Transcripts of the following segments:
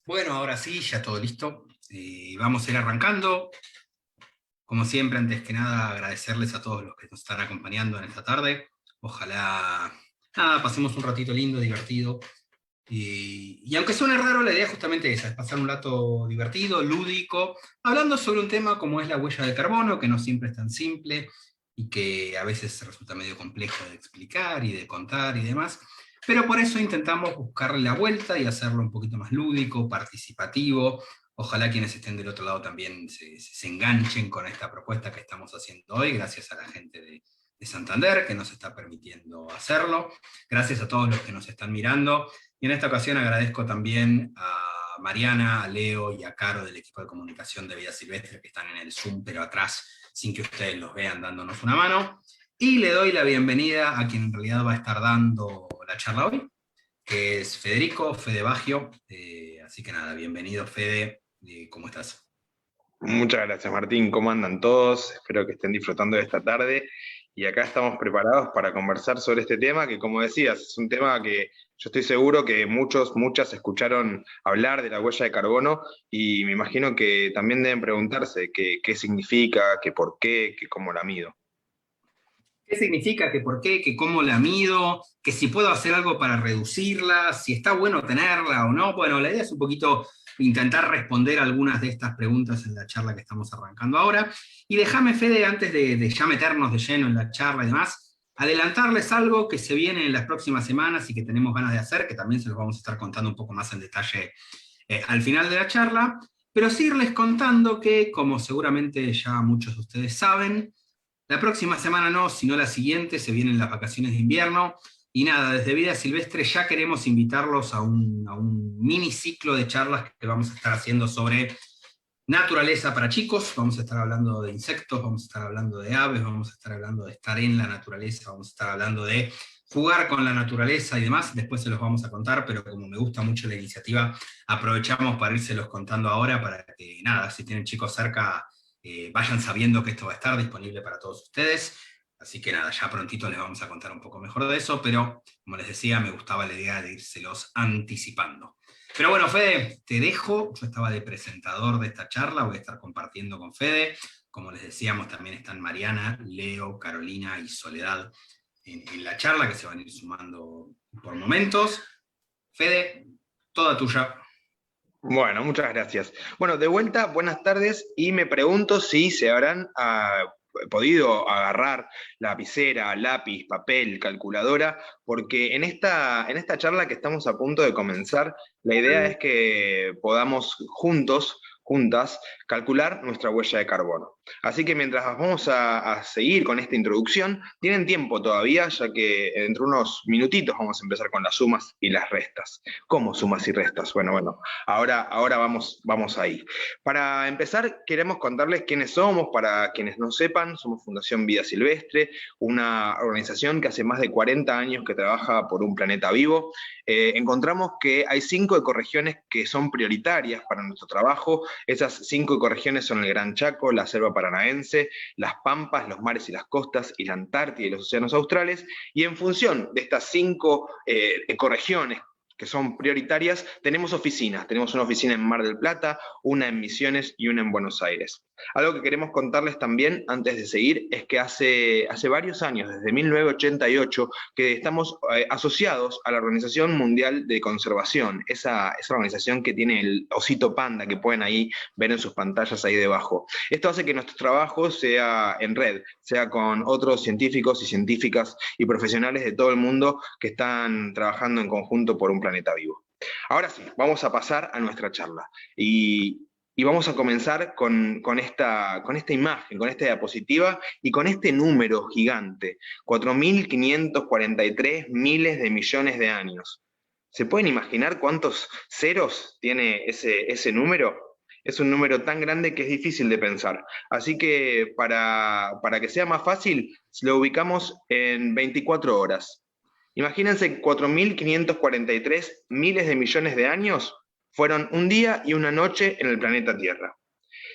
Bueno, ahora sí, ya todo listo. Vamos a ir arrancando. Como siempre, antes que nada, agradecerles a todos los que nos están acompañando en esta tarde. Ojalá, nada, pasemos un ratito lindo, divertido. Y aunque suene raro, la idea justamente esa, es pasar un rato divertido, lúdico, hablando sobre un tema como es la huella de carbono, que no siempre es tan simple y que a veces resulta medio complejo de explicar y de contar y demás. Pero por eso intentamos buscarle la vuelta y hacerlo un poquito más lúdico, participativo. Ojalá quienes estén del otro lado también se enganchen con esta propuesta que estamos haciendo hoy, gracias a la gente de Santander que nos está permitiendo hacerlo. Gracias a todos los que nos están mirando. Y en esta ocasión agradezco también a Mariana, a Leo y a Caro del equipo de comunicación de Vida Silvestre que están en el Zoom, pero atrás, sin que ustedes los vean, dándonos una mano. Y le doy la bienvenida a quien en realidad va a estar dando la charla hoy, que es Federico, Fede Baggio. Así que nada, bienvenido Fede, ¿cómo estás? Muchas gracias, Martín. ¿Cómo andan todos? Espero que estén disfrutando de esta tarde. Y acá estamos preparados para conversar sobre este tema, que como decías, es un tema que yo estoy seguro que muchas escucharon hablar de la huella de carbono y me imagino que también deben preguntarse qué significa, qué por qué, qué cómo la mido. ¿Qué significa? ¿Qué por qué? ¿Qué cómo la mido? ¿Que si puedo hacer algo para reducirla? ¿Si está bueno tenerla o no? Bueno, la idea es un poquito intentar responder algunas de estas preguntas en la charla que estamos arrancando ahora. Y déjame, Fede, antes de ya meternos de lleno en la charla y demás, adelantarles algo que se viene en las próximas semanas y que tenemos ganas de hacer, que también se los vamos a estar contando un poco más en detalle al final de la charla, pero sí irles contando que, como seguramente ya muchos de ustedes saben, la próxima semana no, sino la siguiente, se vienen las vacaciones de invierno. Y nada, desde Vida Silvestre ya queremos invitarlos a un mini ciclo de charlas que vamos a estar haciendo sobre naturaleza para chicos. Vamos a estar hablando de insectos, vamos a estar hablando de aves, vamos a estar hablando de estar en la naturaleza, vamos a estar hablando de jugar con la naturaleza y demás. Después se los vamos a contar, pero como me gusta mucho la iniciativa, aprovechamos para írselos contando ahora para que, nada, si tienen chicos cerca, vayan sabiendo que esto va a estar disponible para todos ustedes. Así que nada, ya prontito les vamos a contar un poco mejor de eso, pero como les decía, me gustaba la idea de írselos anticipando. Pero bueno, Fede, te dejo. Yo estaba de presentador de esta charla, voy a estar compartiendo con Fede. Como les decíamos, también están Mariana, Leo, Carolina y Soledad en la charla, que se van a ir sumando por momentos. Fede, toda tuya. Bueno, muchas gracias. Bueno, de vuelta, buenas tardes y me pregunto si se habrán podido agarrar lapicera, lápiz, papel, calculadora, porque en esta charla que estamos a punto de comenzar, la idea es que podamos juntas, calcular nuestra huella de carbono. Así que mientras vamos a seguir con esta introducción, tienen tiempo todavía, ya que dentro de unos minutitos vamos a empezar con las sumas y las restas. ¿Cómo sumas y restas? Bueno. Ahora vamos ahí. Para empezar, queremos contarles quiénes somos, para quienes no sepan, somos Fundación Vida Silvestre, una organización que hace más de 40 años que trabaja por un planeta vivo. Encontramos que hay 5 ecorregiones que son prioritarias para nuestro trabajo. Esas 5 ecorregiones son el Gran Chaco, la selva paranaense, las pampas, los mares y las costas, y la Antártida y los océanos australes. Y en función de estas 5 ecorregiones que son prioritarias, tenemos oficinas. Tenemos una oficina en Mar del Plata, una en Misiones y una en Buenos Aires. Algo que queremos contarles también, antes de seguir, es que hace varios años, desde 1988, que estamos asociados a la Organización Mundial de Conservación, esa organización que tiene el osito panda que pueden ahí ver en sus pantallas ahí debajo. Esto hace que nuestro trabajo sea en red, sea con otros científicos y científicas y profesionales de todo el mundo que están trabajando en conjunto por un planeta vivo. Ahora sí, vamos a pasar a nuestra charla. Y vamos a comenzar con esta imagen, con esta diapositiva y con este número gigante, 4.543 miles de millones de años. ¿Se pueden imaginar cuántos ceros tiene ese número? Es un número tan grande que es difícil de pensar. Así que para que sea más fácil, lo ubicamos en 24 horas. Imagínense 4.543 miles de millones de años fueron un día y una noche en el planeta Tierra.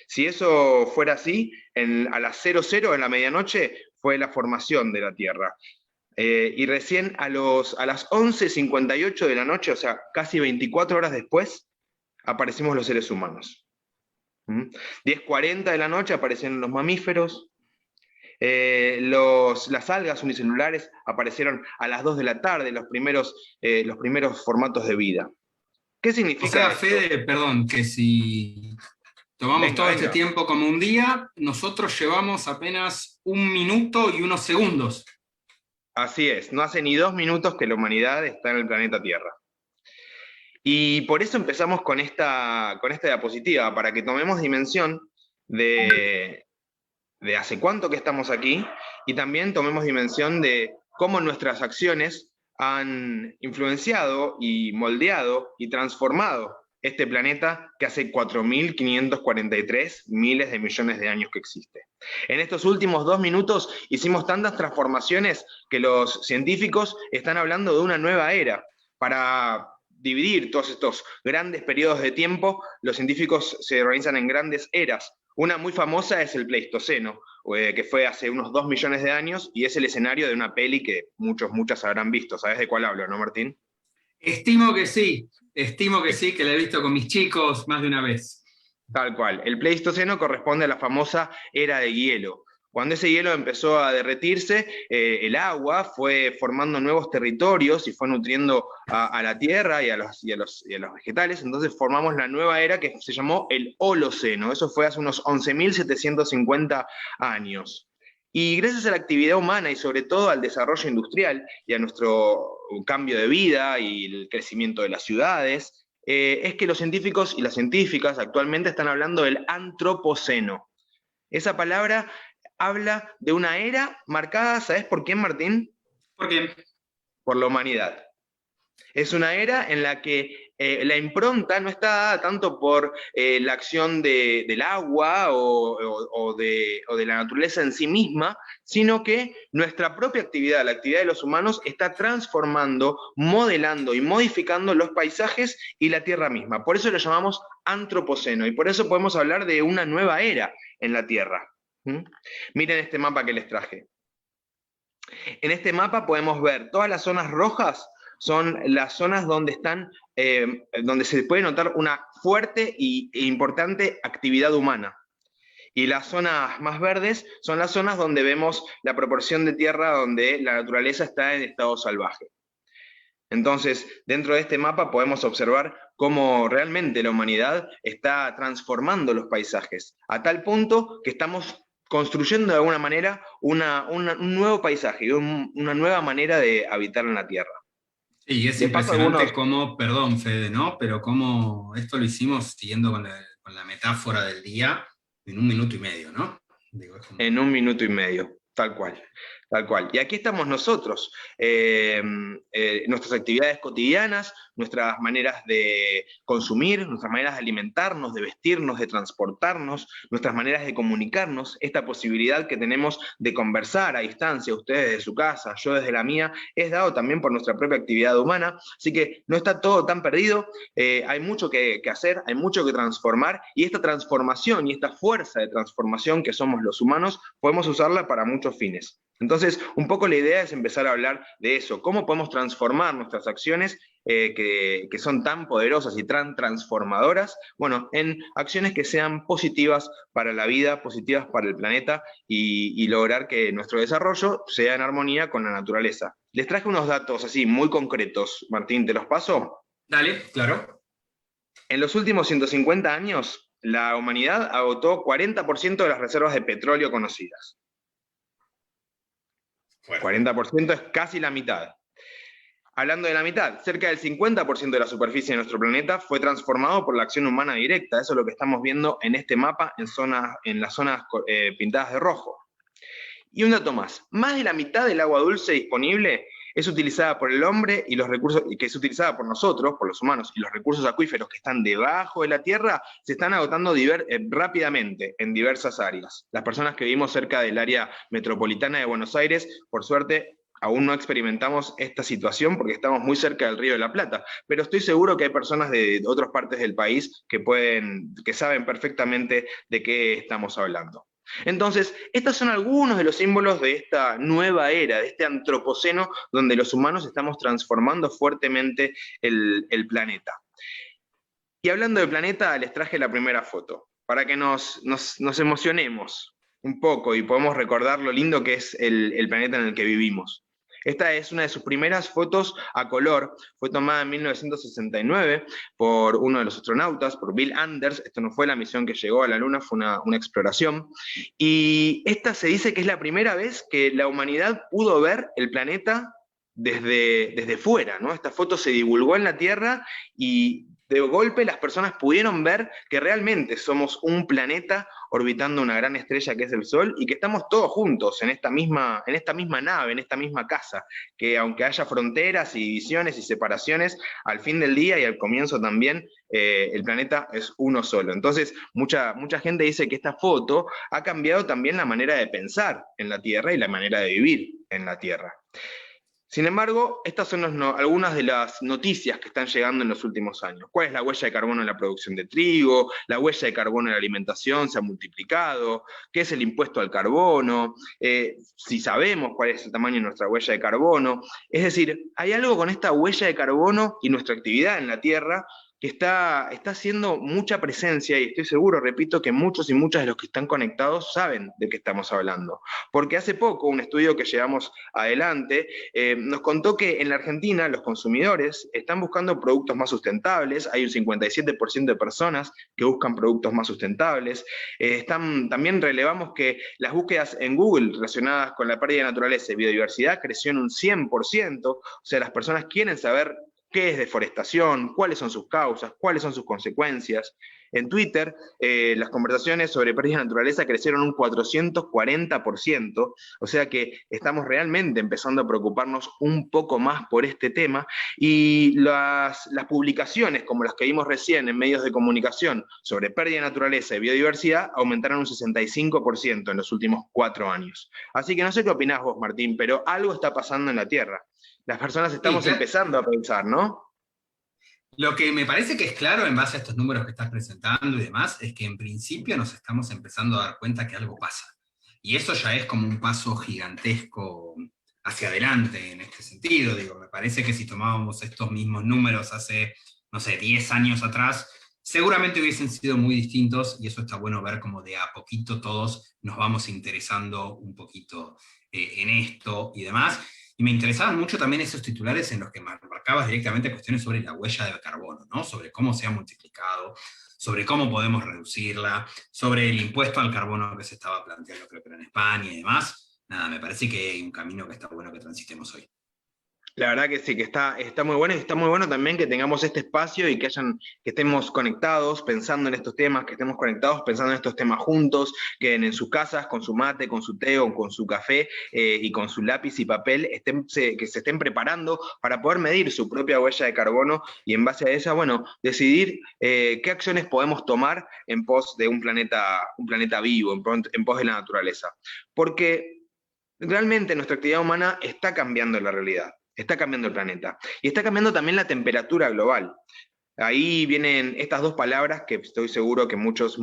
Si eso fuera así, a las 00 en la medianoche fue la formación de la Tierra. Y recién a las 11:58 de la noche, o sea, casi 24 horas después, aparecimos los seres humanos. 10:40 de la noche aparecieron los mamíferos. Las algas unicelulares aparecieron a las 2 de la tarde, los primeros formatos de vida. ¿Qué O significa sea, esto? Fede, perdón, que si tomamos Venga, todo este venga. tiempo como un día, nosotros llevamos apenas 1 minuto y unos segundos. Así es, no hace ni 2 minutos que la humanidad está en el planeta Tierra. Y por eso empezamos con esta diapositiva, para que tomemos dimensión de hace cuánto que estamos aquí, y también tomemos dimensión de cómo nuestras acciones han influenciado y moldeado y transformado este planeta que hace 4.543 miles de millones de años que existe. En estos últimos 2 minutos hicimos tantas transformaciones que los científicos están hablando de una nueva era. Para dividir todos estos grandes periodos de tiempo, los científicos se organizan en grandes eras. Una muy famosa es el Pleistoceno, que fue hace unos 2 millones de años, y es el escenario de una peli que muchas habrán visto. ¿Sabes de cuál hablo, no, Martín? Estimo que sí, que la he visto con mis chicos más de una vez. Tal cual. El Pleistoceno corresponde a la famosa era de hielo. Cuando ese hielo empezó a derretirse, el agua fue formando nuevos territorios y fue nutriendo a la tierra y a los vegetales. Entonces formamos la nueva era que se llamó el Holoceno. Eso fue hace unos 11.750 años. Y gracias a la actividad humana y sobre todo al desarrollo industrial y a nuestro cambio de vida y el crecimiento de las ciudades, es que los científicos y las científicas actualmente están hablando del antropoceno. Esa palabra habla de una era marcada, ¿sabes por quién, Martín? ¿Por qué? Por la humanidad. Es una era en la que la impronta no está dada tanto por la acción del agua o de la naturaleza en sí misma, sino que nuestra propia actividad, la actividad de los humanos, está transformando, modelando y modificando los paisajes y la Tierra misma. Por eso lo llamamos antropoceno y por eso podemos hablar de una nueva era en la Tierra. Miren este mapa que les traje. En este mapa podemos ver todas las zonas rojas, son las zonas donde donde se puede notar una fuerte e importante actividad humana. Y las zonas más verdes son las zonas donde vemos la proporción de tierra donde la naturaleza está en estado salvaje. Entonces, dentro de este mapa podemos observar cómo realmente la humanidad está transformando los paisajes, a tal punto que estamos construyendo de alguna manera un nuevo paisaje, una nueva manera de habitar en la Tierra. Sí, es impresionante cómo, perdón Fede, ¿no? Pero cómo esto lo hicimos siguiendo con la metáfora del día en 1 minuto y medio, ¿no? Digo, como... En 1 minuto y medio, tal cual. Tal cual. Y aquí estamos nosotros, nuestras actividades cotidianas, nuestras maneras de consumir, nuestras maneras de alimentarnos, de vestirnos, de transportarnos, nuestras maneras de comunicarnos, esta posibilidad que tenemos de conversar a distancia, ustedes desde su casa, yo desde la mía, es dado también por nuestra propia actividad humana, así que no está todo tan perdido, hay mucho que hacer, hay mucho que transformar, y esta transformación y esta fuerza de transformación que somos los humanos, podemos usarla para muchos fines. Entonces, un poco la idea es empezar a hablar de eso, cómo podemos transformar nuestras acciones que son tan poderosas y tan transformadoras, bueno, en acciones que sean positivas para la vida, positivas para el planeta y lograr que nuestro desarrollo sea en armonía con la naturaleza. Les traje unos datos así muy concretos, Martín, ¿te los paso? Dale, claro. En los últimos 150 años, la humanidad agotó 40% de las reservas de petróleo conocidas. 40% es casi la mitad. Hablando de la mitad, cerca del 50% de la superficie de nuestro planeta fue transformado por la acción humana directa. Eso es lo que estamos viendo en este mapa en las zonas pintadas de rojo. Y un dato más de la mitad del agua dulce disponible es utilizada por el hombre y los recursos, que es utilizada por nosotros, por los humanos, y los recursos acuíferos que están debajo de la tierra se están agotando rápidamente en diversas áreas. Las personas que vivimos cerca del área metropolitana de Buenos Aires, por suerte, aún no experimentamos esta situación porque estamos muy cerca del Río de la Plata, pero estoy seguro que hay personas de otras partes del país que saben perfectamente de qué estamos hablando. Entonces, estos son algunos de los símbolos de esta nueva era, de este antropoceno, donde los humanos estamos transformando fuertemente el planeta. Y hablando del planeta, les traje la primera foto, para que nos emocionemos un poco y podamos recordar lo lindo que es el planeta en el que vivimos. Esta es una de sus primeras fotos a color, fue tomada en 1969 por uno de los astronautas, por Bill Anders. Esto no fue la misión que llegó a la Luna, fue una exploración. Y esta se dice que es la primera vez que la humanidad pudo ver el planeta desde fuera, ¿no? Esta foto se divulgó en la Tierra y de golpe las personas pudieron ver que realmente somos un planeta orbitando una gran estrella que es el Sol y que estamos todos juntos en esta misma nave, en esta misma casa, que aunque haya fronteras y divisiones y separaciones, al fin del día y al comienzo también, el planeta es uno solo. Entonces, mucha gente dice que esta foto ha cambiado también la manera de pensar en la Tierra y la manera de vivir en la Tierra. Sin embargo, estas son algunas de las noticias que están llegando en los últimos años. ¿Cuál es la huella de carbono en la producción de trigo? ¿La huella de carbono en la alimentación se ha multiplicado? ¿Qué es el impuesto al carbono? Si sabemos cuál es el tamaño de nuestra huella de carbono. Es decir, hay algo con esta huella de carbono y nuestra actividad en la Tierra que está haciendo mucha presencia, y estoy seguro, repito, que muchos y muchas de los que están conectados saben de qué estamos hablando. Porque hace poco, un estudio que llevamos adelante, nos contó que en la Argentina los consumidores están buscando productos más sustentables, hay un 57% de personas que buscan productos más sustentables. También relevamos que las búsquedas en Google relacionadas con la pérdida de naturaleza y biodiversidad creció en un 100%, o sea, las personas quieren saber qué es deforestación, cuáles son sus causas, cuáles son sus consecuencias. En Twitter, las conversaciones sobre pérdida de naturaleza crecieron un 440%, o sea que estamos realmente empezando a preocuparnos un poco más por este tema, y las publicaciones, como las que vimos recién en medios de comunicación sobre pérdida de naturaleza y biodiversidad, aumentaron un 65% en los últimos 4 años. Así que no sé qué opinás vos, Martín, pero algo está pasando en la Tierra. Las personas estamos empezando a pensar, ¿no? Lo que me parece que es claro en base a estos números que estás presentando y demás, es que en principio nos estamos empezando a dar cuenta que algo pasa. Y eso ya es como un paso gigantesco hacia adelante en este sentido. Digo, me parece que si tomábamos estos mismos números hace, no sé, 10 años atrás, seguramente hubiesen sido muy distintos, y eso está bueno ver como de a poquito todos nos vamos interesando un poquito en esto y demás. Y me interesaban mucho también esos titulares en los que marcabas directamente cuestiones sobre la huella de carbono, ¿no? Sobre cómo se ha multiplicado, sobre cómo podemos reducirla, sobre el impuesto al carbono que se estaba planteando, creo que era en España y demás. Nada, me parece que hay un camino que está bueno que transitemos hoy. La verdad que sí, que está muy bueno, y está muy bueno también que tengamos este espacio y que estemos conectados pensando en estos temas, que estemos conectados pensando en estos temas juntos, que en sus casas, con su mate, con su té o con su café y con su lápiz y papel, que se estén preparando para poder medir su propia huella de carbono y en base a esa, bueno, decidir qué acciones podemos tomar en pos de un planeta vivo, en pos de la naturaleza. Porque realmente nuestra actividad humana está cambiando la realidad. Está cambiando el planeta. Y está cambiando también la temperatura global. Ahí vienen estas dos palabras que estoy seguro que muchas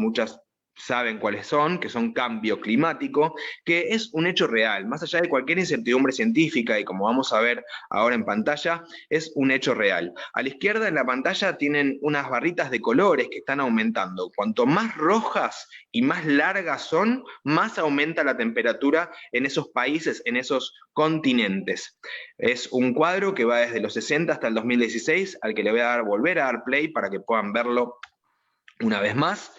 saben cuáles son, que son cambio climático, que es un hecho real, más allá de cualquier incertidumbre científica, y como vamos a ver ahora en pantalla, es un hecho real. A la izquierda en la pantalla tienen unas barritas de colores que están aumentando. Cuanto más rojas y más largas son, más aumenta la temperatura en esos países, en esos continentes. Es un cuadro que va desde los 60 hasta el 2016, al que le voy a volver a dar play para que puedan verlo una vez más.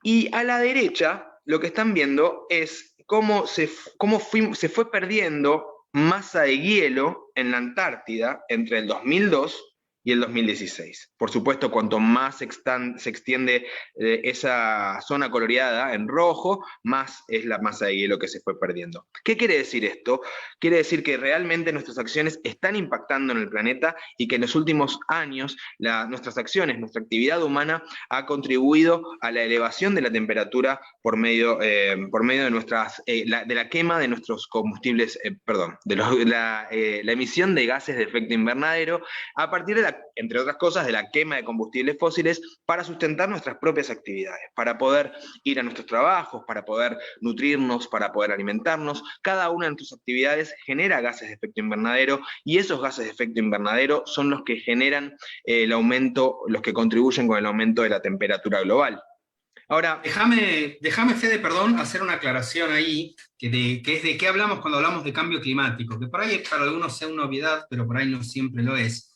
Y a la derecha, lo que están viendo es cómo se fue perdiendo masa de hielo en la Antártida entre el 2002 y el 2016. Por supuesto, cuanto más se extiende esa zona coloreada en rojo, más es la masa de hielo que se fue perdiendo. ¿Qué quiere decir esto? Quiere decir que realmente nuestras acciones están impactando en el planeta y que en los últimos años nuestras acciones, nuestra actividad humana ha contribuido a la elevación de la temperatura por medio de la quema de nuestros combustibles, la emisión de gases de efecto invernadero a partir de la entre otras cosas, de la quema de combustibles fósiles para sustentar nuestras propias actividades, para poder ir a nuestros trabajos, para poder nutrirnos, para poder alimentarnos. Cada una de nuestras actividades genera gases de efecto invernadero, y esos gases de efecto invernadero son los que generan el aumento, los que contribuyen con el aumento de la temperatura global. Ahora, déjame, Fede, perdón, hacer una aclaración ahí, que es de qué hablamos cuando hablamos de cambio climático, que por ahí para algunos sea una obviedad, pero por ahí no siempre lo es.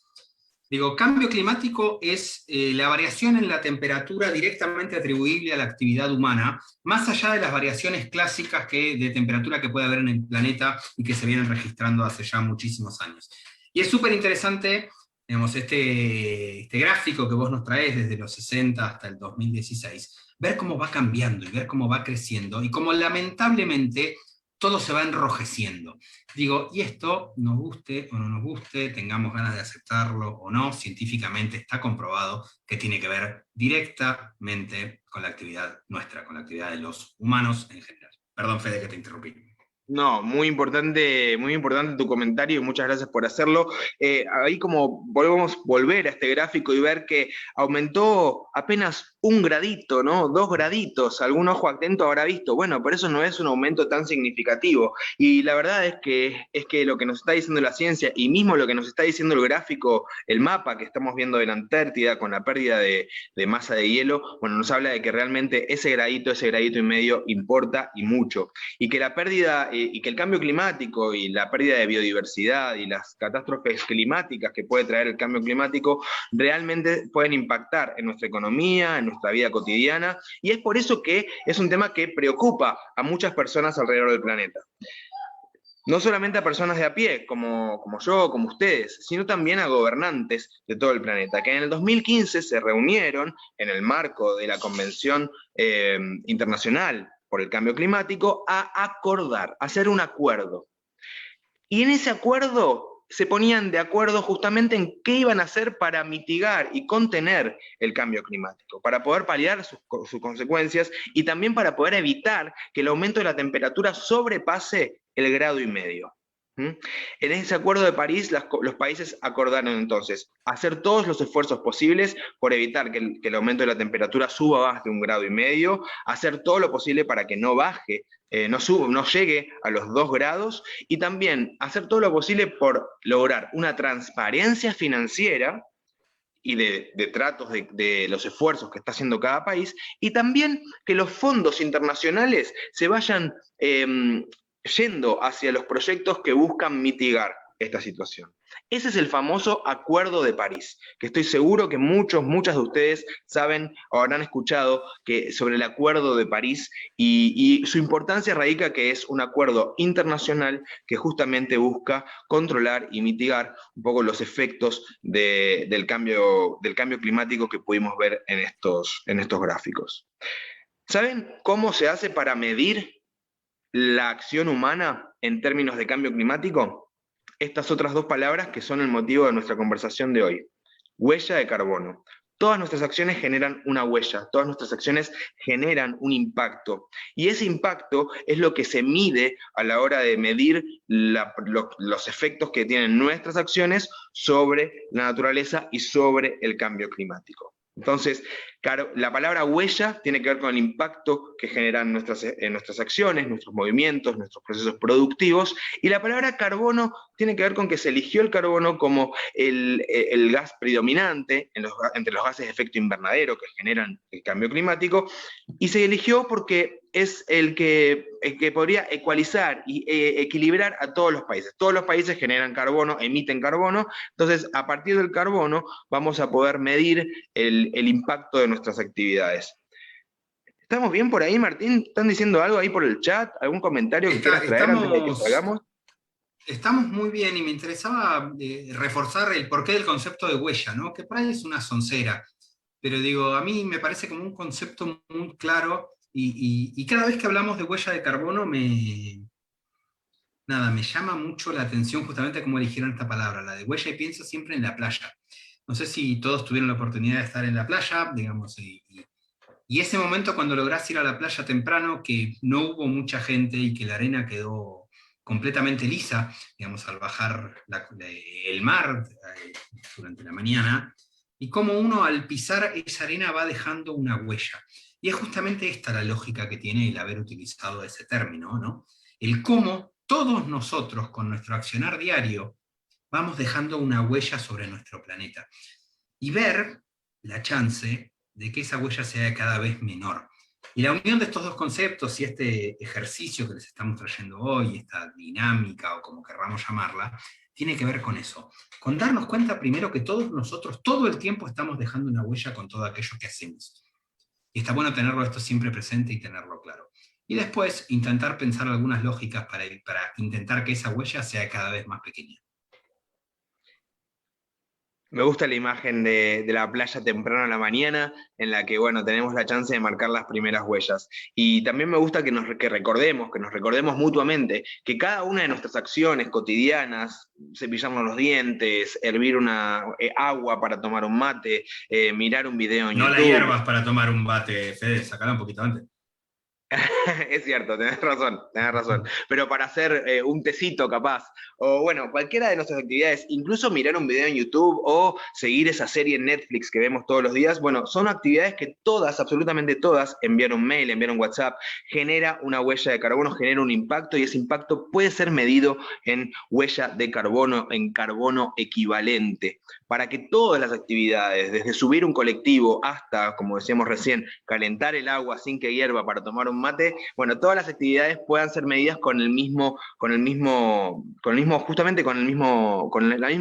Digo, cambio climático es la variación en la temperatura directamente atribuible a la actividad humana, más allá de las variaciones clásicas de temperatura que puede haber en el planeta y que se vienen registrando hace ya muchísimos años. Y es súper interesante, digamos, este gráfico que vos nos traés desde los 60 hasta el 2016, ver cómo va cambiando y ver cómo va creciendo, y cómo lamentablemente todo se va enrojeciendo. Digo, y esto, nos guste o no nos guste, tengamos ganas de aceptarlo o no, científicamente está comprobado que tiene que ver directamente con la actividad nuestra, con la actividad de los humanos en general. Perdón, Fede, que te interrumpí. no, muy importante tu comentario y muchas gracias por hacerlo. Ahí como podemos volver a este gráfico y ver que aumentó apenas 1 gradito, ¿no? 2 graditos, algún ojo atento habrá visto. Bueno, pero eso no es un aumento tan significativo. Y la verdad es que lo que nos está diciendo la ciencia, y mismo lo que nos está diciendo el gráfico, el mapa que estamos viendo de la Antártida con la pérdida de masa de hielo, bueno, nos habla de que realmente ese gradito y medio importa y mucho. Y que la pérdida y que el cambio climático y la pérdida de biodiversidad y las catástrofes climáticas que puede traer el cambio climático realmente pueden impactar en nuestra economía, en nuestra vida cotidiana, y es por eso que es un tema que preocupa a muchas personas alrededor del planeta. No solamente a personas de a pie, como yo, como ustedes, sino también a gobernantes de todo el planeta, que en el 2015 se reunieron en el marco de la Convención Internacional por el Cambio Climático a acordar, a hacer un acuerdo. Y en ese acuerdo se ponían de acuerdo justamente en qué iban a hacer para mitigar y contener el cambio climático, para poder paliar sus consecuencias y también para poder evitar que el aumento de la temperatura sobrepase el 1,5 grados. En ese acuerdo de París, los países acordaron entonces hacer todos los esfuerzos posibles por evitar que el aumento de la temperatura suba más de 1,5 grados, hacer todo lo posible para que no baje, no llegue a los 2 grados, y también hacer todo lo posible por lograr una transparencia financiera y de tratos de los esfuerzos que está haciendo cada país, y también que los fondos internacionales se vayan yendo hacia los proyectos que buscan mitigar esta situación. Ese es el famoso Acuerdo de París, que estoy seguro que muchas de ustedes saben o habrán escuchado sobre el Acuerdo de París, y su importancia radica que es un acuerdo internacional que justamente busca controlar y mitigar un poco los efectos del cambio climático que pudimos ver en estos gráficos. ¿Saben cómo se hace para medir la acción humana en términos de cambio climático? Estas otras dos palabras que son el motivo de nuestra conversación de hoy: huella de carbono. Todas nuestras acciones generan una huella, todas nuestras acciones generan un impacto, y ese impacto es lo que se mide a la hora de medir los efectos que tienen nuestras acciones sobre la naturaleza y sobre el cambio climático. Entonces, claro, la palabra huella tiene que ver con el impacto que generan nuestras acciones, nuestros movimientos, nuestros procesos productivos, y la palabra carbono tiene que ver con que se eligió el carbono como el gas predominante entre los gases de efecto invernadero que generan el cambio climático, y se eligió porque es el que podría ecualizar y equilibrar a todos los países. Todos los países generan carbono, emiten carbono, entonces a partir del carbono vamos a poder medir el impacto de nuestras actividades. ¿Estamos bien por ahí, Martín? ¿Están diciendo algo ahí por el chat? ¿Algún comentario que quieras traer antes de que salgamos? Estamos muy bien, y me interesaba reforzar el porqué del concepto de huella, ¿no? Que por ahí es una soncera, pero digo, a mí me parece como un concepto muy claro, y cada vez que hablamos de huella de carbono me llama mucho la atención justamente cómo eligieron esta palabra, la de huella, y pienso siempre en la playa. No sé si todos tuvieron la oportunidad de estar en la playa, digamos, y ese momento cuando lográs ir a la playa temprano, que no hubo mucha gente y que la arena quedó completamente lisa, digamos, al bajar el mar durante la mañana, y cómo uno al pisar esa arena va dejando una huella. Y es justamente esta la lógica que tiene el haber utilizado ese término, ¿no? El cómo todos nosotros, con nuestro accionar diario, vamos dejando una huella sobre nuestro planeta. Y ver la chance de que esa huella sea cada vez menor. Y la unión de estos dos conceptos y este ejercicio que les estamos trayendo hoy, esta dinámica o como querramos llamarla, tiene que ver con eso. Con darnos cuenta primero que todos nosotros todo el tiempo estamos dejando una huella con todo aquello que hacemos. Y está bueno tenerlo esto siempre presente y tenerlo claro. Y después intentar pensar algunas lógicas para intentar que esa huella sea cada vez más pequeña. Me gusta la imagen de la playa temprano a la mañana, en la que, bueno, tenemos la chance de marcar las primeras huellas. Y también me gusta que nos recordemos mutuamente, que cada una de nuestras acciones cotidianas, cepillarnos los dientes, hervir una agua para tomar un mate, mirar un video en No YouTube. la hierbas para tomar un bate, Fede, sacala un poquito antes. Es cierto, tenés razón. Pero para hacer un tecito capaz, o bueno, cualquiera de nuestras actividades, incluso mirar un video en YouTube o seguir esa serie en Netflix que vemos todos los días, bueno, son actividades que todas, absolutamente todas, enviar un mail, enviar un WhatsApp, genera una huella de carbono, genera un impacto, y ese impacto puede ser medido en huella de carbono, en carbono equivalente. Para que todas las actividades, desde subir un colectivo hasta, como decíamos recién, calentar el agua sin que hierva para tomar un mate, bueno, todas las actividades puedan ser medidas con la misma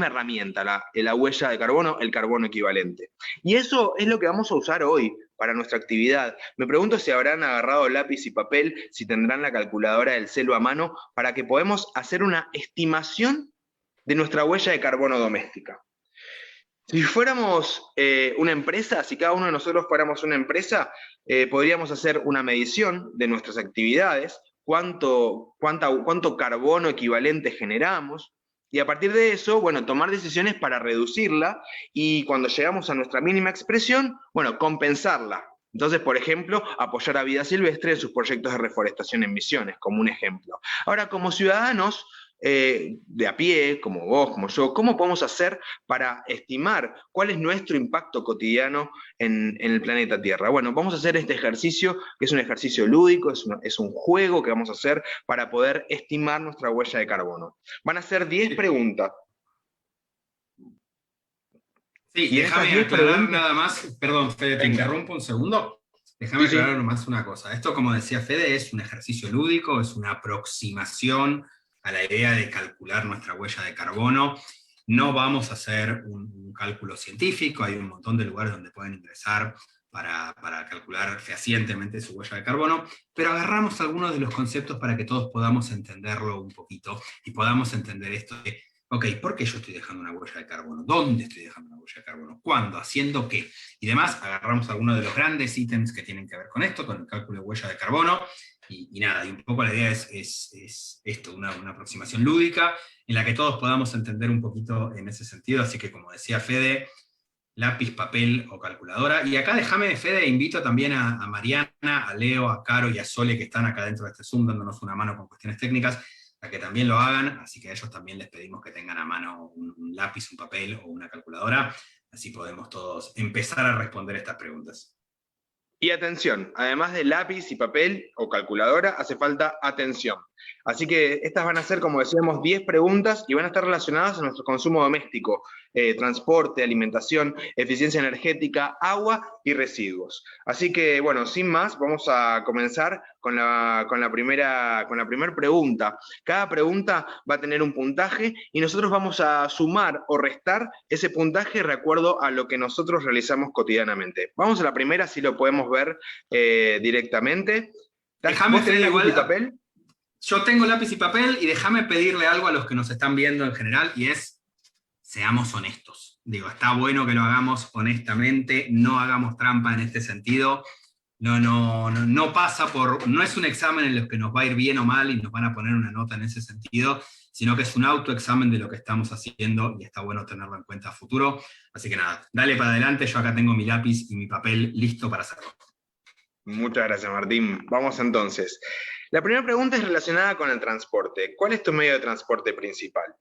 herramienta, la huella de carbono, el carbono equivalente. Y eso es lo que vamos a usar hoy para nuestra actividad. Me pregunto si habrán agarrado lápiz y papel, si tendrán la calculadora del celu a mano, para que podamos hacer una estimación de nuestra huella de carbono doméstica. Si fuéramos una empresa, si cada uno de nosotros fuéramos una empresa, podríamos hacer una medición de nuestras actividades, cuánto carbono equivalente generamos, y a partir de eso, bueno, tomar decisiones para reducirla, y cuando llegamos a nuestra mínima expresión, bueno, compensarla. Entonces, por ejemplo, apoyar a Vida Silvestre en sus proyectos de reforestación en Misiones, como un ejemplo. Ahora, como ciudadanos, de a pie, como vos, como yo, ¿cómo podemos hacer para estimar cuál es nuestro impacto cotidiano en el planeta Tierra? Bueno, vamos a hacer este ejercicio, que es un ejercicio lúdico, es un juego que vamos a hacer para poder estimar nuestra huella de carbono. Van a ser 10 preguntas. Sí, déjame aclarar nada más, perdón, Fede, te interrumpo un segundo. Déjame aclarar nomás una cosa. Esto, como decía Fede, es un ejercicio lúdico, es una aproximación a la idea de calcular nuestra huella de carbono. No vamos a hacer un cálculo científico, hay un montón de lugares donde pueden ingresar para calcular fehacientemente su huella de carbono, pero agarramos algunos de los conceptos para que todos podamos entenderlo un poquito y podamos entender esto de, ok, ¿por qué yo estoy dejando una huella de carbono? ¿Dónde estoy dejando una huella de carbono? ¿Cuándo? ¿Haciendo qué? Y demás, agarramos algunos de los grandes ítems que tienen que ver con esto, con el cálculo de huella de carbono, y nada, y un poco la idea es esto, una aproximación lúdica en la que todos podamos entender un poquito en ese sentido, así que como decía Fede, lápiz, papel o calculadora. Y acá déjame, Fede, invito también a Mariana, a Leo, a Caro y a Sole, que están acá dentro de este Zoom dándonos una mano con cuestiones técnicas, a que también lo hagan, así que a ellos también les pedimos que tengan a mano un lápiz, un papel o una calculadora, así podemos todos empezar a responder estas preguntas. Y atención, además de lápiz y papel o calculadora, hace falta atención. Así que estas van a ser, como decíamos, 10 preguntas y van a estar relacionadas a nuestro consumo doméstico, transporte, alimentación, eficiencia energética, agua y residuos. Así que, bueno, sin más, vamos a comenzar con la primera pregunta. Cada pregunta va a tener un puntaje y nosotros vamos a sumar o restar ese puntaje de acuerdo a lo que nosotros realizamos cotidianamente. Vamos a la primera, así lo podemos ver directamente. Déjame tener lápiz y papel. Yo tengo lápiz y papel y déjame pedirle algo a los que nos están viendo en general, y es, seamos honestos. Digo, está bueno que lo hagamos honestamente, no hagamos trampa en este sentido. No pasa por, no es un examen en el que nos va a ir bien o mal y nos van a poner una nota en ese sentido, sino que es un autoexamen de lo que estamos haciendo y está bueno tenerlo en cuenta a futuro. Así que nada, dale para adelante, yo acá tengo mi lápiz y mi papel listo para hacerlo. Muchas gracias, Martín. Vamos entonces. La primera pregunta es relacionada con el transporte. ¿Cuál es tu medio de transporte principal?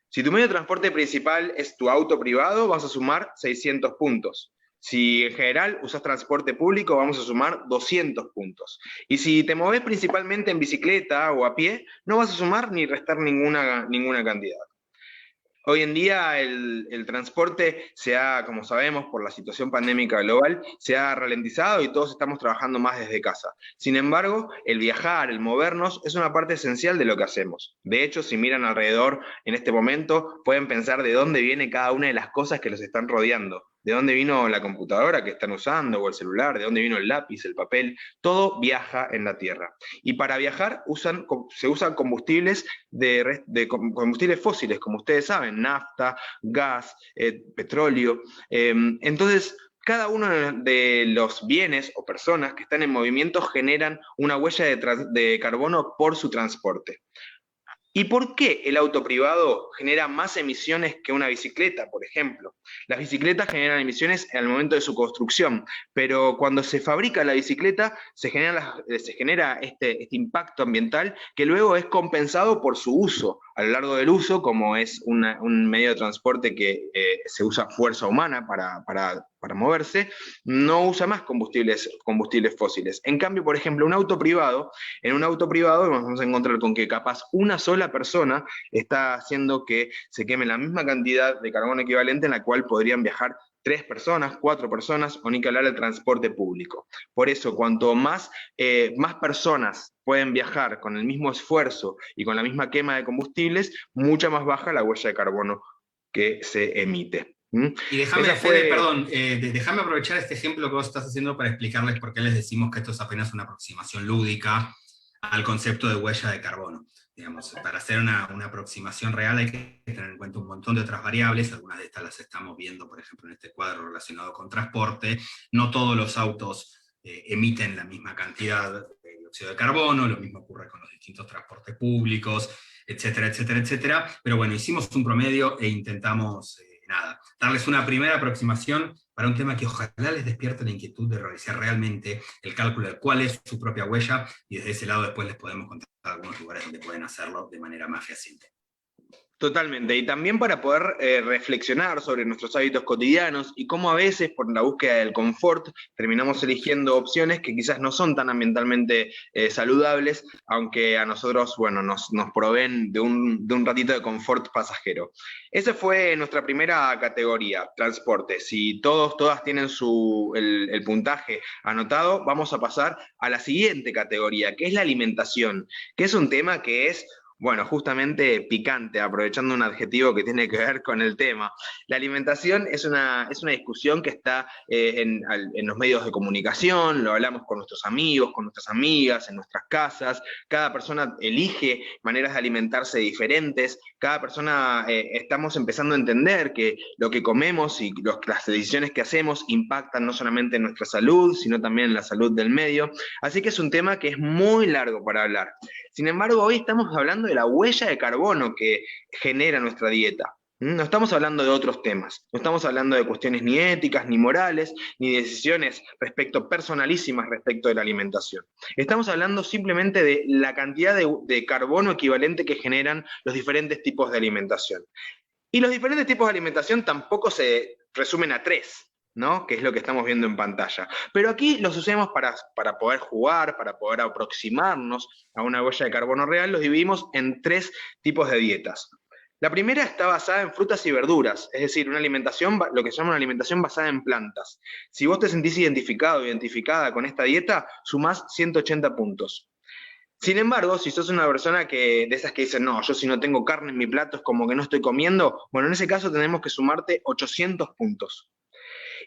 Si tu medio de transporte principal es tu auto privado, vas a sumar 600 puntos. Si en general usas transporte público, vamos a sumar 200 puntos. Y si te moves principalmente en bicicleta o a pie, no vas a sumar ni restar ninguna cantidad. Hoy en día el transporte se ha, como sabemos, por la situación pandémica global, se ha ralentizado y todos estamos trabajando más desde casa. Sin embargo, el viajar, el movernos, es una parte esencial de lo que hacemos. De hecho, si miran alrededor en este momento, pueden pensar de dónde viene cada una de las cosas que los están rodeando. De dónde vino la computadora que están usando o el celular, de dónde vino el lápiz, el papel, todo viaja en la Tierra. Y para viajar se usan combustibles combustibles fósiles, como ustedes saben, nafta, gas, petróleo. Entonces, cada uno de los bienes o personas que están en movimiento generan una huella de carbono por su transporte. ¿Y por qué el auto privado genera más emisiones que una bicicleta, por ejemplo? Las bicicletas generan emisiones al momento de su construcción, pero cuando se fabrica la bicicleta se genera este impacto ambiental que luego es compensado por su uso a lo largo del uso, como es un medio de transporte que se usa fuerza humana para moverse, no usa más combustibles fósiles. En cambio, por ejemplo, en un auto privado vamos a encontrar con que capaz una sola persona está haciendo que se queme la misma cantidad de carbono equivalente en la cual podrían viajar 3 personas, 4 personas, o ni que hablar del transporte público. Por eso, cuanto más personas pueden viajar con el mismo esfuerzo y con la misma quema de combustibles, mucha más baja la huella de carbono que se emite. Y déjame, Fede, perdón, déjame aprovechar este ejemplo que vos estás haciendo para explicarles por qué les decimos que esto es apenas una aproximación lúdica al concepto de huella de carbono. Digamos, para hacer una aproximación real hay que tener en cuenta un montón de otras variables, algunas de estas las estamos viendo, por ejemplo, en este cuadro relacionado con transporte. No todos los autos emiten la misma cantidad de dióxido de carbono, lo mismo ocurre con los distintos transportes públicos, etcétera, etcétera, etcétera. Pero bueno, hicimos un promedio e intentamos darles una primera aproximación para un tema que ojalá les despierte la inquietud de realizar realmente el cálculo de cuál es su propia huella, y desde ese lado después les podemos contar algunos lugares donde pueden hacerlo de manera más fehaciente. Totalmente, y también para poder reflexionar sobre nuestros hábitos cotidianos y cómo a veces por la búsqueda del confort terminamos eligiendo opciones que quizás no son tan ambientalmente saludables, aunque a nosotros, bueno, nos proveen de un ratito de confort pasajero. Esa fue nuestra primera categoría, transporte. Si todas tienen el puntaje anotado, vamos a pasar a la siguiente categoría, que es la alimentación, que es un tema que es, bueno, justamente picante, aprovechando un adjetivo que tiene que ver con el tema. La alimentación es una discusión que está en los medios de comunicación, lo hablamos con nuestros amigos, con nuestras amigas, en nuestras casas. Cada persona elige maneras de alimentarse diferentes. Cada persona estamos empezando a entender que lo que comemos y las decisiones que hacemos impactan no solamente en nuestra salud, sino también en la salud del medio. Así que es un tema que es muy largo para hablar. Sin embargo, hoy estamos hablando de la huella de carbono que genera nuestra dieta. No estamos hablando de otros temas, no estamos hablando de cuestiones ni éticas, ni morales, ni decisiones personalísimas respecto de la alimentación. Estamos hablando simplemente de la cantidad de carbono equivalente que generan los diferentes tipos de alimentación. Y los diferentes tipos de alimentación tampoco se resumen a 3. ¿No? Que es lo que estamos viendo en pantalla. Pero aquí los usamos para poder jugar, para poder aproximarnos a una huella de carbono real, los dividimos en 3 tipos de dietas. La primera está basada en frutas y verduras, es decir, una alimentación, lo que se llama una alimentación basada en plantas. Si vos te sentís identificado o identificada con esta dieta, sumás 180 puntos. Sin embargo, si sos una persona de esas que dicen, no, yo si no tengo carne en mi plato es como que no estoy comiendo, bueno, en ese caso tenemos que sumarte 800 puntos.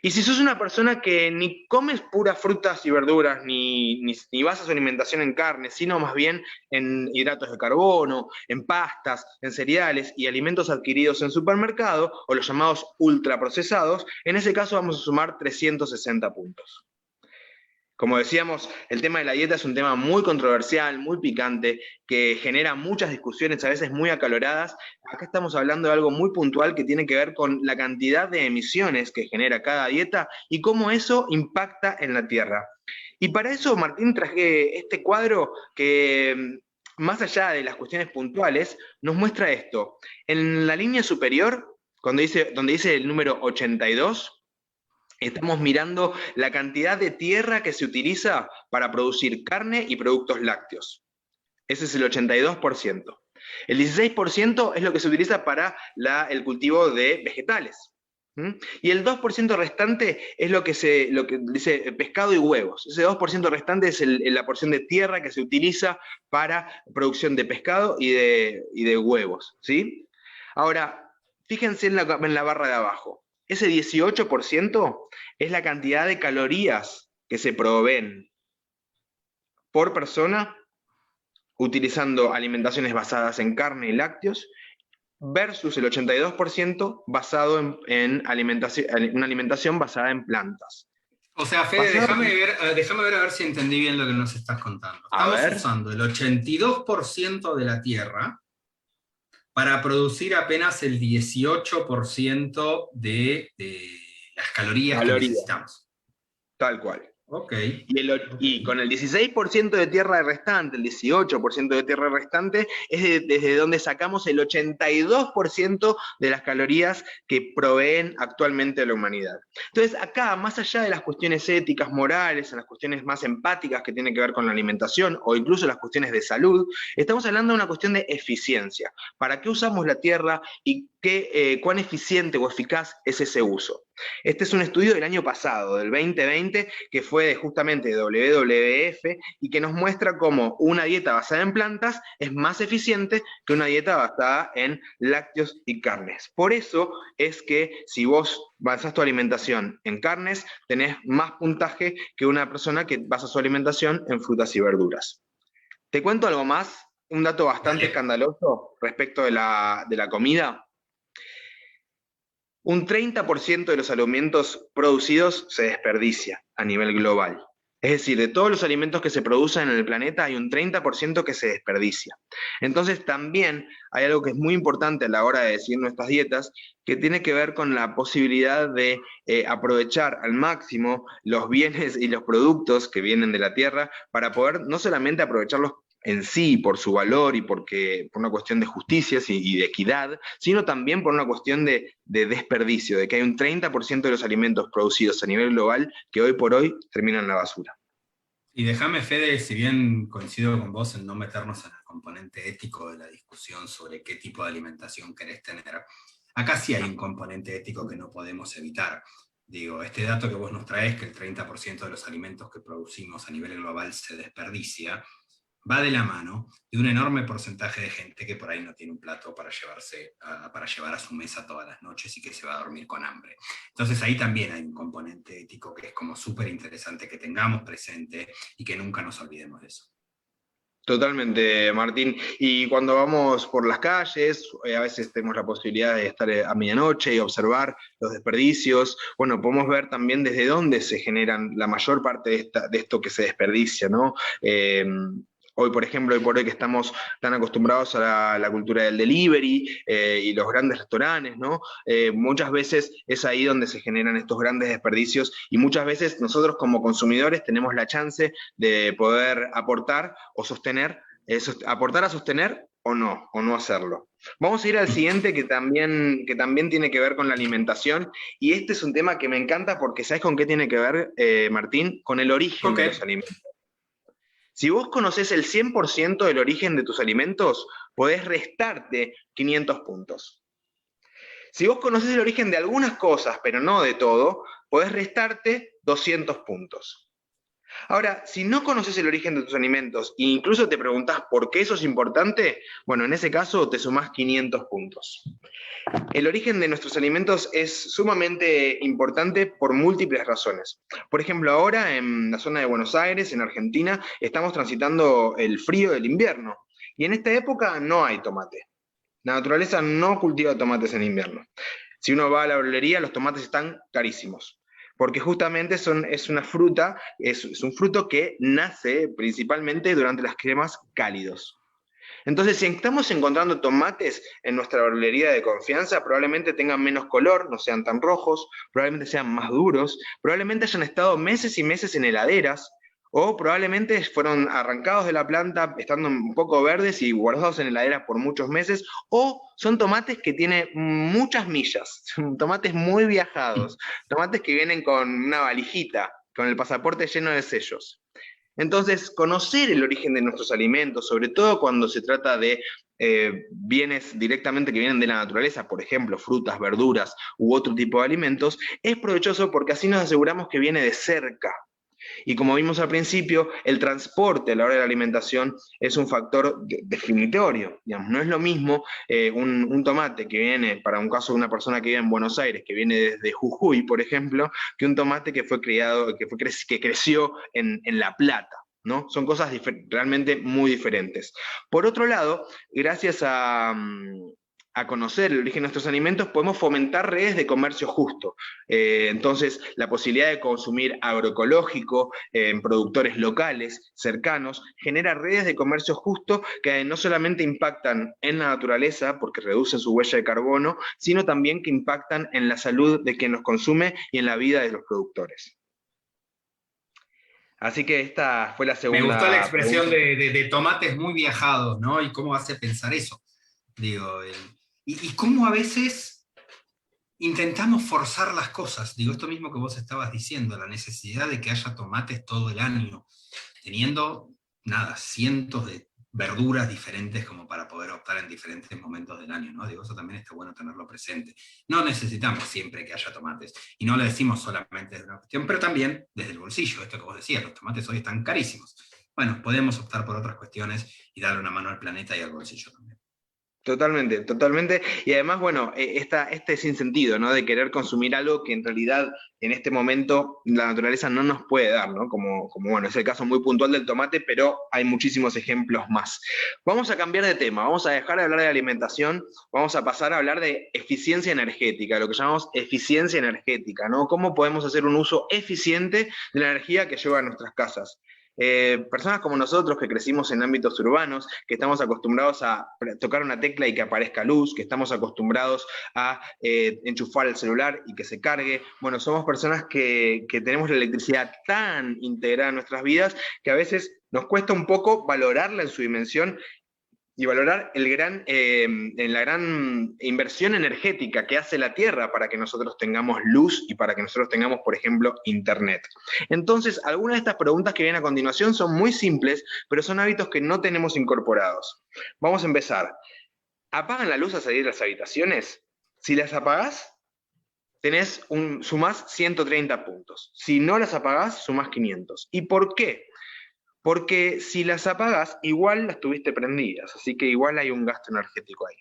Y si sos una persona que ni comes puras frutas y verduras, ni basas su alimentación en carne, sino más bien en hidratos de carbono, en pastas, en cereales y alimentos adquiridos en supermercado, o los llamados ultraprocesados, en ese caso vamos a sumar 360 puntos. Como decíamos, el tema de la dieta es un tema muy controversial, muy picante, que genera muchas discusiones, a veces muy acaloradas. Acá estamos hablando de algo muy puntual que tiene que ver con la cantidad de emisiones que genera cada dieta y cómo eso impacta en la Tierra. Y para eso, Martín, traje este cuadro que, más allá de las cuestiones puntuales, nos muestra esto. En la línea superior, donde dice el número 82, estamos mirando la cantidad de tierra que se utiliza para producir carne y productos lácteos. Ese es el 82%. El 16% es lo que se utiliza para el cultivo de vegetales. Y el 2% restante es lo que dice pescado y huevos. Ese 2% restante es la porción de tierra que se utiliza para producción de pescado y de huevos, ¿sí? Ahora, fíjense en la barra de abajo. Ese 18% es la cantidad de calorías que se proveen por persona utilizando alimentaciones basadas en carne y lácteos, versus el 82% basado en una alimentación basada en plantas. O sea, Fede, déjame ver a ver si entendí bien lo que nos estás contando. Estamos usando el 82% de la tierra para producir apenas el 18% de las calorías que necesitamos. Tal cual. Ok. Y con el 16% de tierra restante, el 18% de tierra restante, es desde donde sacamos el 82% de las calorías que proveen actualmente la humanidad. Entonces, acá, más allá de las cuestiones éticas, morales, en las cuestiones más empáticas que tienen que ver con la alimentación, o incluso las cuestiones de salud, estamos hablando de una cuestión de eficiencia. ¿Para qué usamos la tierra y cuán eficiente o eficaz es ese uso? Este es un estudio del año pasado, del 2020, que fue justamente de WWF y que nos muestra cómo una dieta basada en plantas es más eficiente que una dieta basada en lácteos y carnes. Por eso es que si vos basás tu alimentación en carnes, tenés más puntaje que una persona que basa su alimentación en frutas y verduras. ¿Te cuento algo más? Un dato bastante escandaloso respecto de la comida. Un 30% de los alimentos producidos se desperdicia a nivel global. Es decir, de todos los alimentos que se producen en el planeta hay un 30% que se desperdicia. Entonces también hay algo que es muy importante a la hora de decidir nuestras dietas, que tiene que ver con la posibilidad de aprovechar al máximo los bienes y los productos que vienen de la tierra para poder no solamente aprovecharlos en sí, por su valor y por una cuestión de justicia y de equidad, sino también por una cuestión de desperdicio, de que hay un 30% de los alimentos producidos a nivel global que hoy por hoy terminan en la basura. Y déjame, Fede, si bien coincido con vos en no meternos en el componente ético de la discusión sobre qué tipo de alimentación querés tener, acá sí hay un componente ético que no podemos evitar. Digo, este dato que vos nos traes, que el 30% de los alimentos que producimos a nivel global se desperdicia, va de la mano de un enorme porcentaje de gente que por ahí no tiene un plato para llevar a su mesa todas las noches y que se va a dormir con hambre. Entonces ahí también hay un componente ético que es como súper interesante que tengamos presente y que nunca nos olvidemos de eso. Totalmente, Martín. Y cuando vamos por las calles, a veces tenemos la posibilidad de estar a medianoche y observar los desperdicios. Bueno, podemos ver también desde dónde se generan la mayor parte de esto que se desperdicia, ¿no? Hoy, por ejemplo, hoy por hoy que estamos tan acostumbrados a la cultura del delivery y los grandes restaurantes, ¿no? Muchas veces es ahí donde se generan estos grandes desperdicios y muchas veces nosotros como consumidores tenemos la chance de poder aportar o sostener, aportar a sostener o no hacerlo. Vamos a ir al siguiente que también tiene que ver con la alimentación y este es un tema que me encanta porque ¿sabes con qué tiene que ver, Martín? Con el origen de los alimentos. Si vos conocés el 100% del origen de tus alimentos, podés restarte 500 puntos. Si vos conocés el origen de algunas cosas, pero no de todo, podés restarte 200 puntos. Ahora, si no conoces el origen de tus alimentos e incluso te preguntás por qué eso es importante, bueno, en ese caso te sumás 500 puntos. El origen de nuestros alimentos es sumamente importante por múltiples razones. Por ejemplo, ahora en la zona de Buenos Aires, en Argentina, estamos transitando el frío del invierno. Y en esta época no hay tomate. La naturaleza no cultiva tomates en invierno. Si uno va a la verdulería, los tomates están carísimos. Porque justamente es una fruta, es un fruto que nace principalmente durante las climas cálidos. Entonces, si estamos encontrando tomates en nuestra verdulería de confianza, probablemente tengan menos color, no sean tan rojos, probablemente sean más duros, probablemente hayan estado meses y meses en heladeras, O probablemente fueron arrancados de la planta estando un poco verdes y guardados en la heladera por muchos meses, o son tomates que tienen muchas millas, tomates muy viajados, tomates que vienen con una valijita, con el pasaporte lleno de sellos. Entonces, conocer el origen de nuestros alimentos, sobre todo cuando se trata de bienes directamente que vienen de la naturaleza, por ejemplo, frutas, verduras u otro tipo de alimentos, es provechoso porque así nos aseguramos que viene de cerca. Y como vimos al principio, el transporte a la hora de la alimentación es un factor definitorio. Digamos, no es lo mismo un tomate que viene, para un caso de una persona que vive en Buenos Aires, que viene desde Jujuy, por ejemplo, que un tomate que fue criado, que creció en La Plata. ¿No? Son cosas realmente muy diferentes. Por otro lado, gracias a conocer el origen de nuestros alimentos, podemos fomentar redes de comercio justo. Entonces, la posibilidad de consumir agroecológico en productores locales, cercanos, genera redes de comercio justo que no solamente impactan en la naturaleza, porque reducen su huella de carbono, sino también que impactan en la salud de quien los consume y en la vida de los productores. Así que esta fue la Me gustó la segunda expresión pregunta. de tomates muy viajados, ¿no? Y cómo hace pensar eso. Digo, y cómo a veces intentamos forzar las cosas. Digo, esto mismo que vos estabas diciendo, la necesidad de que haya tomates todo el año, teniendo, nada, cientos de verduras diferentes como para poder optar en diferentes momentos del año, ¿no? Digo, eso también está bueno tenerlo presente. No necesitamos siempre que haya tomates, y no lo decimos solamente desde una cuestión, pero también desde el bolsillo, esto que vos decías, los tomates hoy están carísimos. Bueno, podemos optar por otras cuestiones y darle una mano al planeta y al bolsillo también. Totalmente, totalmente. Y además, bueno, este sinsentido, ¿no? De querer consumir algo que en realidad en este momento la naturaleza no nos puede dar, ¿no? Bueno, es el caso muy puntual del tomate, pero hay muchísimos ejemplos más. Vamos a cambiar de tema, vamos a dejar de hablar de alimentación, vamos a pasar a hablar de eficiencia energética, lo que llamamos eficiencia energética, ¿no? ¿Cómo podemos hacer un uso eficiente de la energía que lleva a nuestras casas? Personas como nosotros que crecimos en ámbitos urbanos, que estamos acostumbrados a tocar una tecla y que aparezca luz, que estamos acostumbrados a enchufar el celular y que se cargue. Bueno, somos personas que tenemos la electricidad tan integrada en nuestras vidas que a veces nos cuesta un poco valorarla en su dimensión y valorar la gran inversión energética que hace la Tierra para que nosotros tengamos luz y para que nosotros tengamos, por ejemplo, Internet. Entonces, algunas de estas preguntas que vienen a continuación son muy simples, pero son hábitos que no tenemos incorporados. Vamos a empezar. ¿Apagan la luz al salir de las habitaciones? Si las apagás, sumás 130 puntos. Si no las apagás, sumás 500. ¿Y por qué? Porque si las apagas, igual las tuviste prendidas, así que igual hay un gasto energético ahí.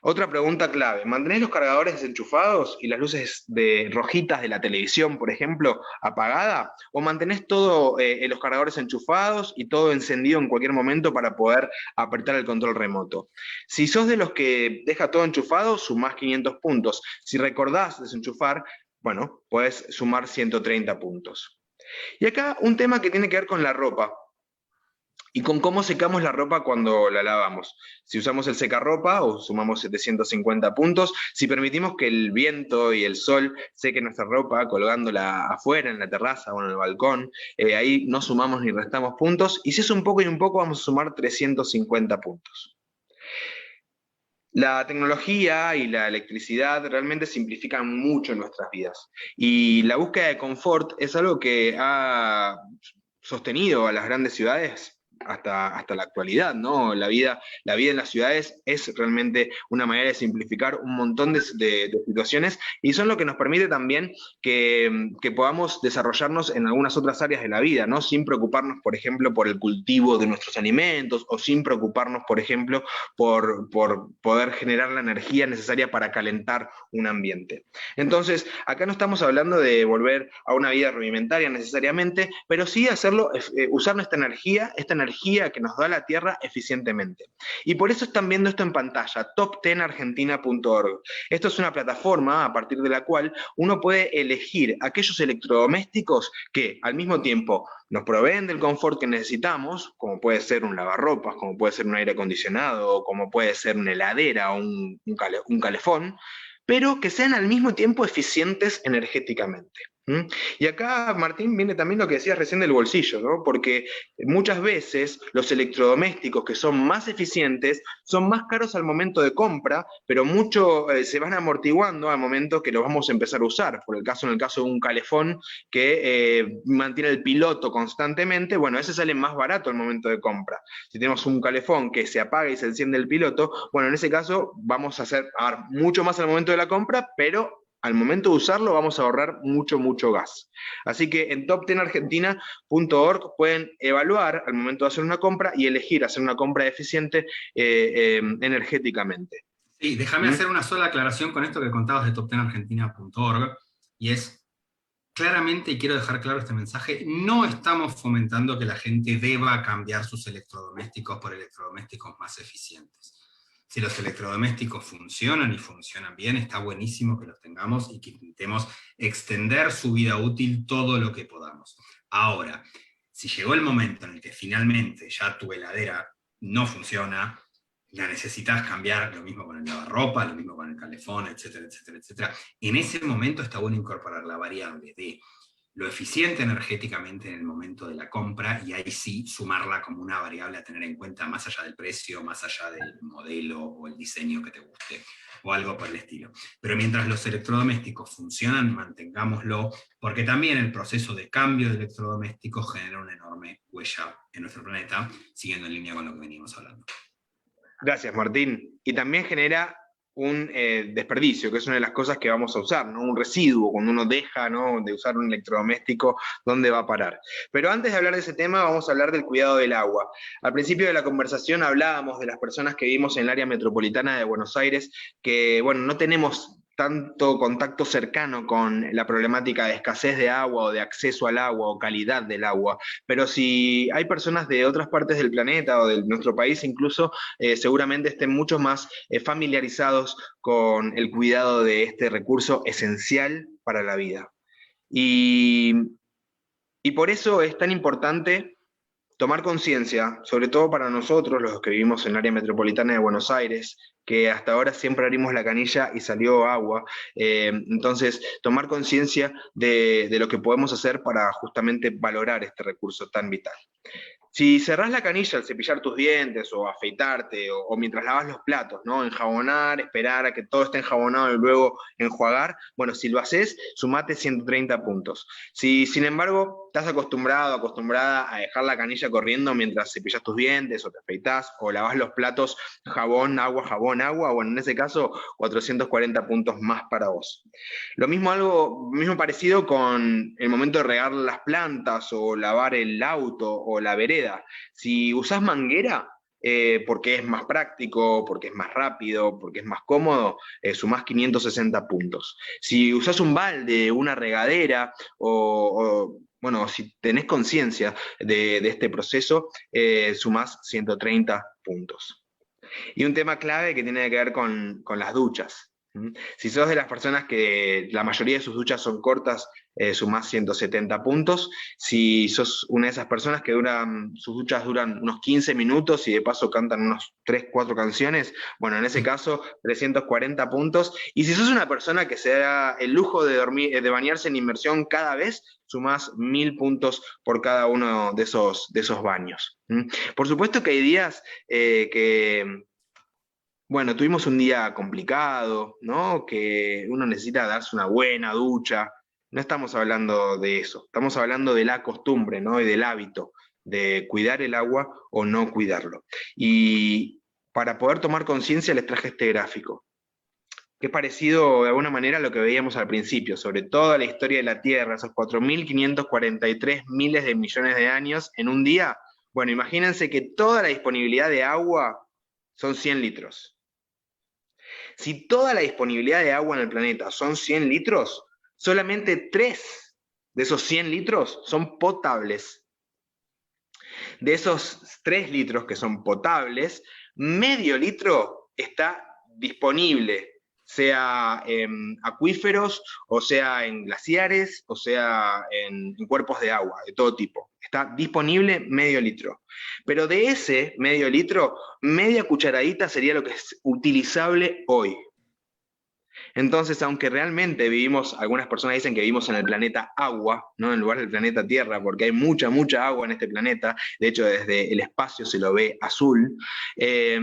Otra pregunta clave, ¿mantenés los cargadores desenchufados y las luces rojitas de la televisión, por ejemplo, apagada? ¿O mantenés todos los cargadores enchufados y todo encendido en cualquier momento para poder apretar el control remoto? Si sos de los que deja todo enchufado, sumás 500 puntos. Si recordás desenchufar, bueno, podés sumar 130 puntos. Y acá un tema que tiene que ver con la ropa y con cómo secamos la ropa cuando la lavamos. Si usamos el secarropa o sumamos 750 puntos, si permitimos que el viento y el sol seque nuestra ropa colgándola afuera en la terraza o en el balcón, ahí no sumamos ni restamos puntos, y si es un poco y un poco vamos a sumar 350 puntos. La tecnología y la electricidad realmente simplifican mucho nuestras vidas. Y la búsqueda de confort es algo que ha sostenido a las grandes ciudades hasta la actualidad, ¿no? La vida en las ciudades es realmente una manera de simplificar un montón de situaciones, y son lo que nos permite también que podamos desarrollarnos en algunas otras áreas de la vida, ¿no? Sin preocuparnos, por ejemplo, por el cultivo de nuestros alimentos, o sin preocuparnos, por ejemplo, por poder generar la energía necesaria para calentar un ambiente. Entonces, acá no estamos hablando de volver a una vida rudimentaria necesariamente, pero sí hacerlo, usar nuestra energía que nos da la Tierra eficientemente. Y por eso están viendo esto en pantalla, top10argentina.org. Esto es una plataforma a partir de la cual uno puede elegir aquellos electrodomésticos que al mismo tiempo nos proveen del confort que necesitamos, como puede ser un lavarropas, como puede ser un aire acondicionado, como puede ser una heladera o un calefón, pero que sean al mismo tiempo eficientes energéticamente. ¿Mm? Y acá, Martín, viene también lo que decías recién del bolsillo, ¿no? Porque muchas veces los electrodomésticos que son más eficientes son más caros al momento de compra, pero mucho se van amortiguando al momento que los vamos a empezar a usar. En el caso de un calefón que mantiene el piloto constantemente, bueno, ese sale más barato al momento de compra. Si tenemos un calefón que se apaga y se enciende el piloto, bueno, en ese caso vamos a hacer mucho más al momento de la compra, pero al momento de usarlo vamos a ahorrar mucho, mucho gas. Así que en top10argentina.org pueden evaluar al momento de hacer una compra y elegir hacer una compra eficiente energéticamente. Sí, déjame hacer una sola aclaración con esto que contabas de top10argentina.org, y es, claramente, y quiero dejar claro este mensaje, no estamos fomentando que la gente deba cambiar sus electrodomésticos por electrodomésticos más eficientes. Si los electrodomésticos funcionan y funcionan bien, está buenísimo que los tengamos y que intentemos extender su vida útil todo lo que podamos. Ahora, si llegó el momento en el que finalmente ya tu heladera no funciona, la necesitas cambiar, lo mismo con el lavarropa, lo mismo con el calefón, etcétera, etcétera, etcétera. En ese momento está bueno incorporar la variable de lo eficiente energéticamente en el momento de la compra, y ahí sí sumarla como una variable a tener en cuenta más allá del precio, más allá del modelo o el diseño que te guste, o algo por el estilo. Pero mientras los electrodomésticos funcionan, mantengámoslo, porque también el proceso de cambio de electrodomésticos genera una enorme huella en nuestro planeta, siguiendo en línea con lo que veníamos hablando. Gracias, Martín. Y también genera un desperdicio, que es una de las cosas que vamos a usar, ¿no? Un residuo, cuando uno deja, ¿no?, de usar un electrodoméstico, ¿dónde va a parar? Pero antes de hablar de ese tema, vamos a hablar del cuidado del agua. Al principio de la conversación hablábamos de las personas que vivimos en el área metropolitana de Buenos Aires, que, bueno, no tenemos tanto contacto cercano con la problemática de escasez de agua o de acceso al agua o calidad del agua, pero si hay personas de otras partes del planeta o de nuestro país incluso, seguramente estén mucho más familiarizados con el cuidado de este recurso esencial para la vida. Y, y por eso es tan importante tomar conciencia, sobre todo para nosotros, los que vivimos en el área metropolitana de Buenos Aires, que hasta ahora siempre abrimos la canilla y salió agua. Entonces, tomar conciencia de lo que podemos hacer para justamente valorar este recurso tan vital. Si cerrás la canilla al cepillar tus dientes o afeitarte o mientras lavas los platos, ¿no? Enjabonar, esperar a que todo esté enjabonado y luego enjuagar, bueno, si lo haces, sumate 130 puntos. Si, sin embargo, estás acostumbrada a dejar la canilla corriendo mientras cepillas tus dientes o te afeitas o lavas los platos, jabón, agua, bueno, en ese caso, 440 puntos más para vos. Lo mismo parecido con el momento de regar las plantas o lavar el auto o la vereda. Si usás manguera, porque es más práctico, porque es más rápido, porque es más cómodo, sumás 560 puntos. Si usás un balde, una regadera, bueno, si tenés conciencia de este proceso, sumás 130 puntos. Y un tema clave que tiene que ver con las duchas. Si sos de las personas que la mayoría de sus duchas son cortas, sumás 170 puntos. Si sos una de esas personas que sus duchas duran unos 15 minutos y de paso cantan unos 3, 4 canciones, bueno, en ese caso 340 puntos. Y si sos una persona que se da el lujo de bañarse en inmersión cada vez, sumás 1000 puntos por cada uno de esos baños. Por supuesto que hay días bueno, tuvimos un día complicado, ¿no? Que uno necesita darse una buena ducha. No estamos hablando de eso, estamos hablando de la costumbre, ¿no? Y del hábito de cuidar el agua o no cuidarlo. Y para poder tomar conciencia les traje este gráfico, que es parecido de alguna manera a lo que veíamos al principio, sobre toda la historia de la Tierra, esos 4.543 miles de millones de años en un día. Bueno, imagínense que toda la disponibilidad de agua son 100 litros. Si toda la disponibilidad de agua en el planeta son 100 litros, solamente 3 de esos 100 litros son potables. De esos 3 litros que son potables, medio litro está disponible, sea en acuíferos, o sea en glaciares, o sea en cuerpos de agua, de todo tipo. Está disponible medio litro. Pero de ese medio litro, media cucharadita sería lo que es utilizable hoy. Entonces, aunque realmente vivimos, algunas personas dicen que vivimos en el planeta agua, ¿no? En lugar del planeta Tierra, porque hay mucha, mucha agua en este planeta, de hecho desde el espacio se lo ve azul. Eh,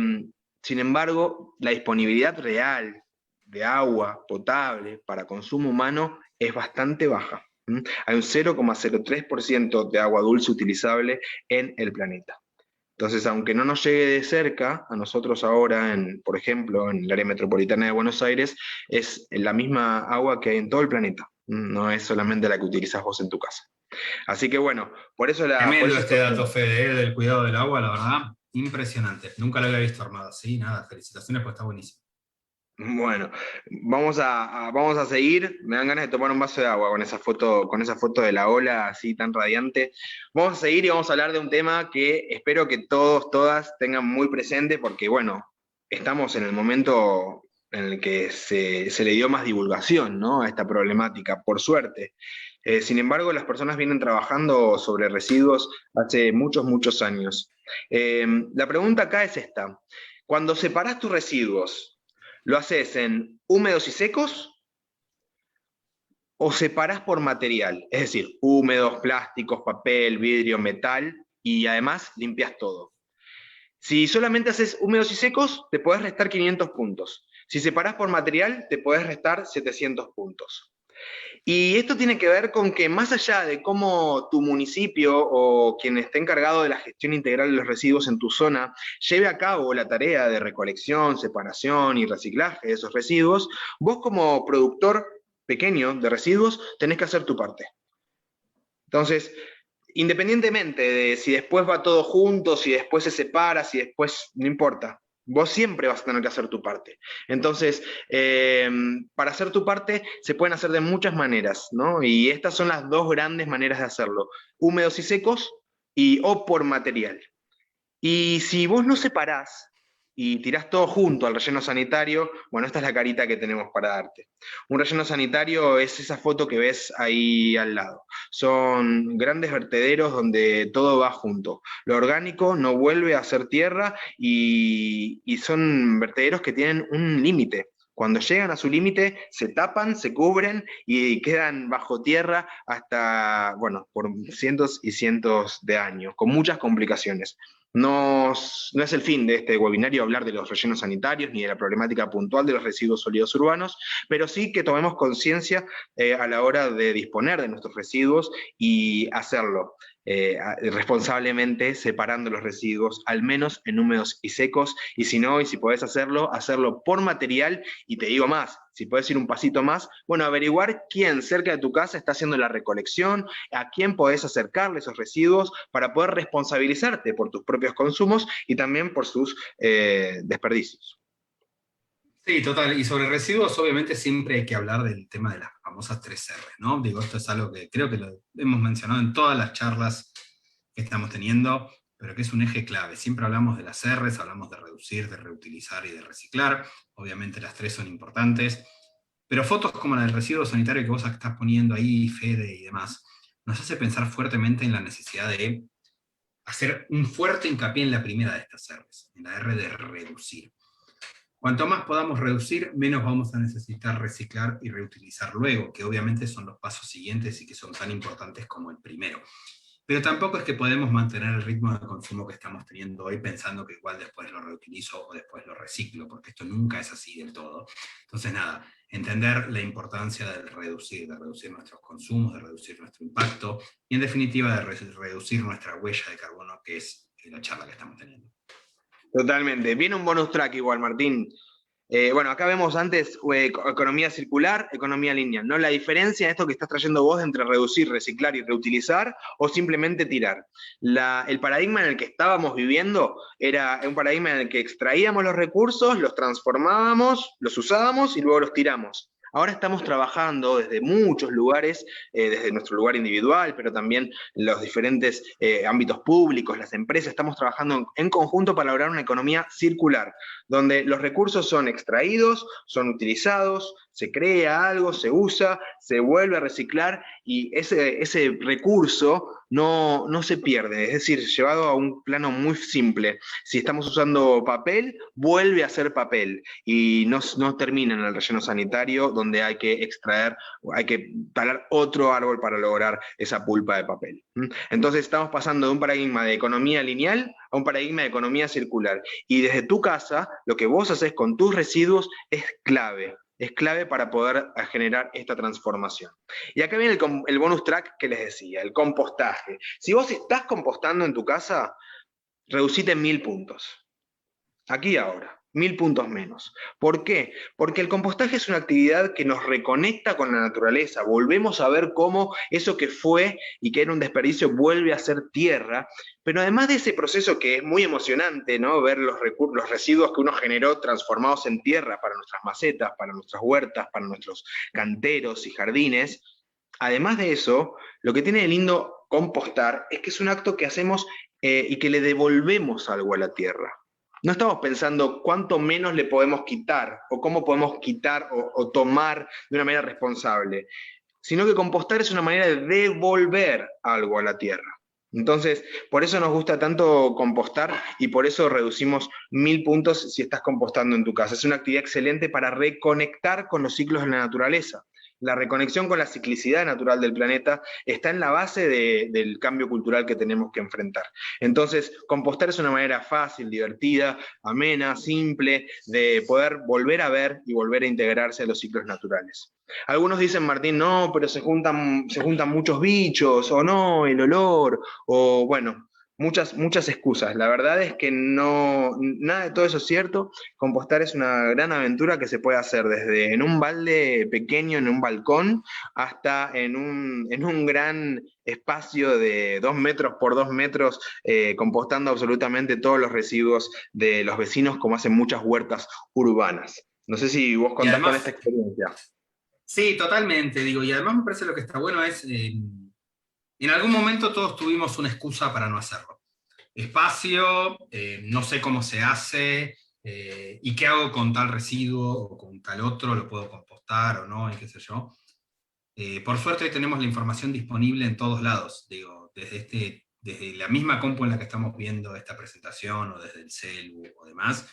Sin embargo, la disponibilidad real de agua potable para consumo humano es bastante baja. ¿Mm? Hay un 0,03% de agua dulce utilizable en el planeta. Entonces, aunque no nos llegue de cerca, a nosotros ahora, por ejemplo, en el área metropolitana de Buenos Aires, es la misma agua que hay en todo el planeta. No es solamente la que utilizas vos en tu casa. Así que bueno, por Tremendo eso este estos dato, temas. Fede, del cuidado del agua, la verdad, impresionante. Nunca lo había visto armado así, nada, felicitaciones, pues está buenísimo. Bueno, vamos a seguir. Me dan ganas de tomar un vaso de agua con esa foto de la ola así tan radiante. Vamos a seguir y vamos a hablar de un tema que espero que todos, todas tengan muy presente porque, bueno, estamos en el momento en el que se le dio más divulgación, ¿no? A esta problemática, por suerte. Sin embargo, las personas vienen trabajando sobre residuos hace muchos, muchos años. La pregunta acá es esta. Cuando separás tus residuos, ¿lo haces en húmedos y secos o separás por material? Es decir, húmedos, plásticos, papel, vidrio, metal, y además limpias todo. Si solamente haces húmedos y secos, te podés restar 500 puntos. Si separás por material, te podés restar 700 puntos. Y esto tiene que ver con que más allá de cómo tu municipio o quien esté encargado de la gestión integral de los residuos en tu zona lleve a cabo la tarea de recolección, separación y reciclaje de esos residuos, vos como productor pequeño de residuos tenés que hacer tu parte. Entonces, independientemente de si después va todo junto, si después se separa, si después, no importa. Vos siempre vas a tener que hacer tu parte. Entonces, para hacer tu parte se pueden hacer de muchas maneras, ¿no? Y estas son las dos grandes maneras de hacerlo. Húmedos y secos o por material. Y si vos no separás y tirás todo junto al relleno sanitario, bueno, esta es la carita que tenemos para darte. Un relleno sanitario es esa foto que ves ahí al lado. Son grandes vertederos donde todo va junto. Lo orgánico no vuelve a ser tierra y son vertederos que tienen un límite. Cuando llegan a su límite, se tapan, se cubren y quedan bajo tierra hasta, bueno, por cientos y cientos de años, con muchas complicaciones. No es el fin de este webinario hablar de los rellenos sanitarios ni de la problemática puntual de los residuos sólidos urbanos, pero sí que tomemos conciencia a la hora de disponer de nuestros residuos y hacerlo responsablemente, separando los residuos, al menos en húmedos y secos, y si no, y si podés hacerlo, hacerlo por material, y te digo más, si podés ir un pasito más, bueno, averiguar quién cerca de tu casa está haciendo la recolección, a quién podés acercarle esos residuos para poder responsabilizarte por tus propios consumos y también por sus desperdicios. Sí, total. Y sobre residuos, obviamente siempre hay que hablar del tema de las famosas 3R, ¿no? Digo, esto es algo que creo que lo hemos mencionado en todas las charlas que estamos teniendo, pero que es un eje clave. Siempre hablamos de las R's, hablamos de reducir, de reutilizar y de reciclar. Obviamente las tres son importantes, pero fotos como la del residuo sanitario que vos estás poniendo ahí, Fede y demás, nos hace pensar fuertemente en la necesidad de hacer un fuerte hincapié en la primera de estas R's, en la R de reducir. Cuanto más podamos reducir, menos vamos a necesitar reciclar y reutilizar luego, que obviamente son los pasos siguientes y que son tan importantes como el primero. Pero tampoco es que podemos mantener el ritmo de consumo que estamos teniendo hoy pensando que igual después lo reutilizo o después lo reciclo, porque esto nunca es así del todo. Entonces nada, entender la importancia de reducir nuestros consumos, de reducir nuestro impacto y en definitiva de reducir nuestra huella de carbono, que es la charla que estamos teniendo. Totalmente. Viene un bonus track igual, Martín. Bueno, acá vemos antes economía circular, economía lineal, ¿no? La diferencia de esto que estás trayendo vos entre reducir, reciclar y reutilizar o simplemente tirar. El paradigma en el que estábamos viviendo era un paradigma en el que extraíamos los recursos, los transformábamos, los usábamos y luego los tiramos. Ahora estamos trabajando desde muchos lugares, desde nuestro lugar individual, pero también los diferentes ámbitos públicos, las empresas, estamos trabajando en conjunto para lograr una economía circular, donde los recursos son extraídos, son utilizados, se crea algo, se usa, se vuelve a reciclar y ese recurso no se pierde. Es decir, llevado a un plano muy simple. Si estamos usando papel, vuelve a ser papel y no termina en el relleno sanitario donde hay que extraer, hay que talar otro árbol para lograr esa pulpa de papel. Entonces estamos pasando de un paradigma de economía lineal a un paradigma de economía circular. Y desde tu casa, lo que vos haces con tus residuos es clave. Es clave para poder generar esta transformación. Y acá viene el bonus track que les decía, el compostaje. Si vos estás compostando en tu casa, reducite 1000 puntos. Aquí y ahora, 1000 puntos menos. ¿Por qué? Porque el compostaje es una actividad que nos reconecta con la naturaleza. Volvemos a ver cómo eso que fue y que era un desperdicio vuelve a ser tierra. Pero además de ese proceso que es muy emocionante, ¿no? Ver los residuos que uno generó transformados en tierra para nuestras macetas, para nuestras huertas, para nuestros canteros y jardines. Además de eso, lo que tiene de lindo compostar es que es un acto que hacemos y que le devolvemos algo a la tierra. No estamos pensando cuánto menos le podemos quitar o cómo podemos quitar o tomar de una manera responsable, sino que compostar es una manera de devolver algo a la tierra. Entonces, por eso nos gusta tanto compostar y por eso reducimos 1000 puntos si estás compostando en tu casa. Es una actividad excelente para reconectar con los ciclos de la naturaleza. La reconexión con la ciclicidad natural del planeta está en la base del cambio cultural que tenemos que enfrentar. Entonces, compostar es una manera fácil, divertida, amena, simple, de poder volver a ver y volver a integrarse a los ciclos naturales. Algunos dicen, Martín, no, pero se juntan muchos bichos, o no, el olor, o bueno, muchas excusas. La verdad es que nada de todo eso es cierto. Compostar es una gran aventura que se puede hacer desde en un balde pequeño, en un balcón, hasta en un gran espacio de 2 metros por 2 metros, compostando absolutamente todos los residuos de los vecinos, como hacen muchas huertas urbanas. No sé si vos Y contás con esta además, experiencia. sí, totalmente, digo, y además me parece lo que está bueno es, en algún momento todos tuvimos una excusa para no hacerlo. Espacio, no sé cómo se hace, y qué hago con tal residuo o con tal otro, lo puedo compostar o no, y qué sé yo. Por suerte hoy tenemos la información disponible en todos lados, digo, desde la misma compu en la que estamos viendo esta presentación, o desde el celu o demás,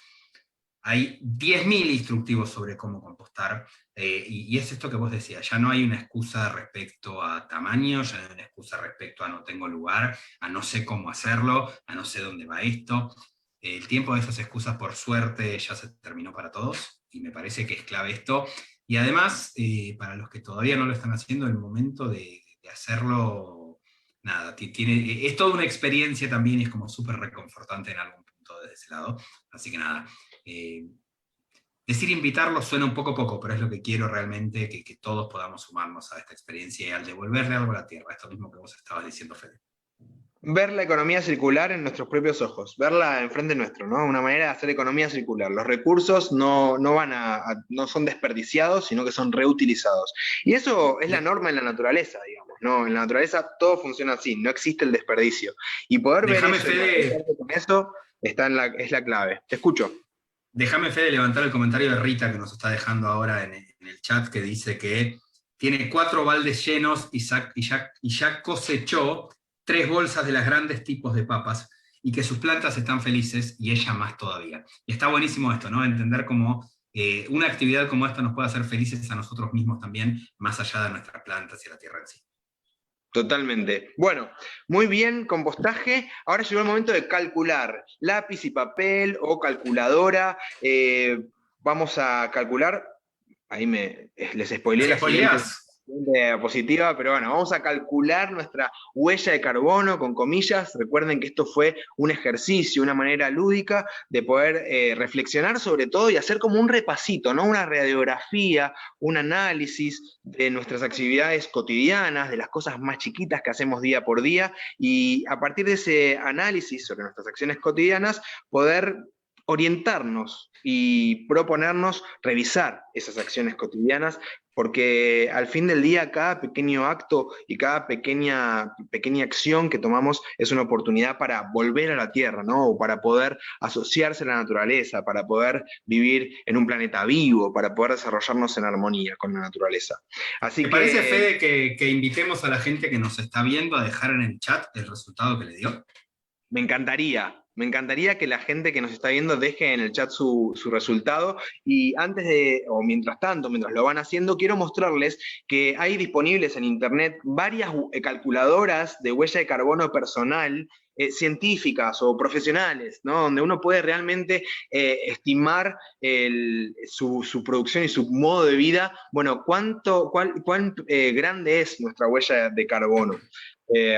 hay 10.000 instructivos sobre cómo compostar, y es esto que vos decías, ya no hay una excusa respecto a tamaño, ya no hay una excusa respecto a no tengo lugar, a no sé cómo hacerlo, a no sé dónde va esto. El tiempo de esas excusas, por suerte, ya se terminó para todos, y me parece que es clave esto. Y además, para los que todavía no lo están haciendo, el momento de hacerlo, nada, es toda una experiencia también, y es como súper reconfortante en algún punto desde ese lado. Así que nada, decir invitarlos suena un poco, pero es lo que quiero realmente, que todos podamos sumarnos a esta experiencia y al devolverle algo a la tierra, esto mismo que vos estabas diciendo, Fede. Ver la economía circular en nuestros propios ojos, verla enfrente nuestro, ¿no? Una manera de hacer economía circular. Los recursos no son desperdiciados, sino que son reutilizados. Y eso es la norma en la naturaleza, digamos, ¿no? En la naturaleza todo funciona así, no existe el desperdicio. Y poder ver Déjame, eso y Fede, con eso es la clave. Te escucho. Déjame, Fede, levantar el comentario de Rita que nos está dejando ahora en el chat, que dice que tiene 4 baldes llenos y ya cosechó 3 bolsas de las grandes tipos de papas, y que sus plantas están felices y ella más todavía. Y está buenísimo esto, ¿no? Entender cómo una actividad como esta nos puede hacer felices a nosotros mismos también, más allá de nuestras plantas y la tierra en sí. Totalmente. Bueno, muy bien, compostaje. Ahora llegó el momento de calcular. Lápiz y papel o calculadora. Vamos a calcular. Les spoileé ¿Las la siguiente spoileás? diapositiva, pero bueno, vamos a calcular nuestra huella de carbono con comillas. Recuerden que esto fue un ejercicio, una manera lúdica de poder reflexionar sobre todo y hacer como un repasito, ¿no? Una radiografía, un análisis de nuestras actividades cotidianas, de las cosas más chiquitas que hacemos día por día, y a partir de ese análisis sobre nuestras acciones cotidianas, poder orientarnos y proponernos revisar esas acciones cotidianas porque al fin del día cada pequeño acto y cada pequeña acción que tomamos es una oportunidad para volver a la Tierra, ¿no? O para poder asociarse a la naturaleza, para poder vivir en un planeta vivo, para poder desarrollarnos en armonía con la naturaleza. Así ¿Te parece, que Fede, que invitemos a la gente que nos está viendo a dejar en el chat el resultado que le dio? me encantaría que la gente que nos está viendo deje en el chat su resultado y antes de, o mientras tanto, mientras lo van haciendo, quiero mostrarles que hay disponibles en internet varias calculadoras de huella de carbono personal, científicas o profesionales, ¿no? Donde uno puede realmente estimar su producción y su modo de vida. Bueno, cuán grande es nuestra huella de carbono.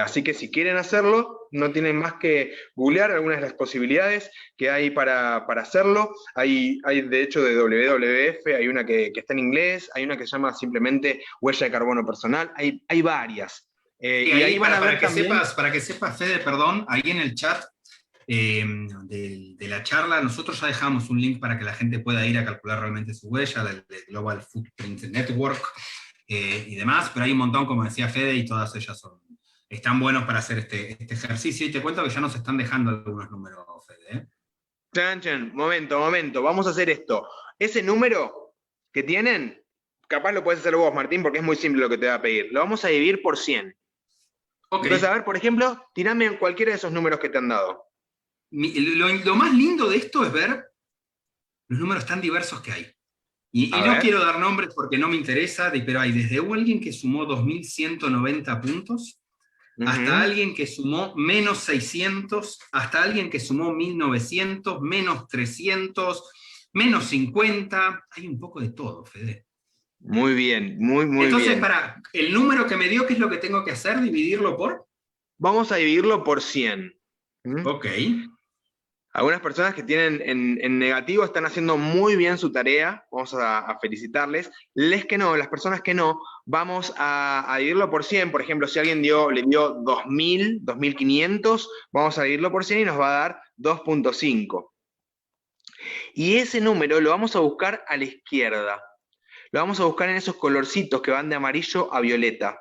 Así que si quieren hacerlo, no tienen más que googlear algunas de las posibilidades que hay para hacerlo. Hay de hecho de WWF, hay una que está en inglés, hay una que se llama simplemente huella de carbono personal, hay varias. Y Y ahí, ahí van a ver también. para que sepas, Fede, perdón, ahí en el chat de la charla, nosotros ya dejamos un link para que la gente pueda ir a calcular realmente su huella del Global Footprint Network y demás, pero hay un montón, como decía Fede, y todas ellas están buenos para hacer este ejercicio, y te cuento que ya nos están dejando algunos números, Fede. Momento, vamos a hacer esto. Ese número que tienen, capaz lo puedes hacer vos, Martín, porque es muy simple lo que te va a pedir. Lo vamos a dividir por 100. Ok. Entonces, a ver, por ejemplo, tirame cualquiera de esos números que te han dado. Lo más lindo de esto es ver los números tan diversos que hay. Y A no ver. quiero dar nombres porque no me interesa, pero hay desde alguien que sumó 2.190 puntos, hasta Ujú. alguien que sumó menos 600, hasta alguien que sumó 1.900, menos 300, menos 50. Hay un poco de todo, Fede. Muy bien, muy Entonces, bien. para el número que me dio, ¿qué es lo que tengo que hacer? Dividirlo por. Vamos a dividirlo por 100. ¿Mm? Ok. Algunas personas que tienen en negativo están haciendo muy bien su tarea, vamos a felicitarles. Les que no, las personas que no, vamos a dividirlo por 100. Por ejemplo, si alguien le dio 2.000, 2.500, vamos a dividirlo por 100 y nos va a dar 2.5. Y ese número lo vamos a buscar a la izquierda. Lo vamos a buscar en esos colorcitos que van de amarillo a violeta.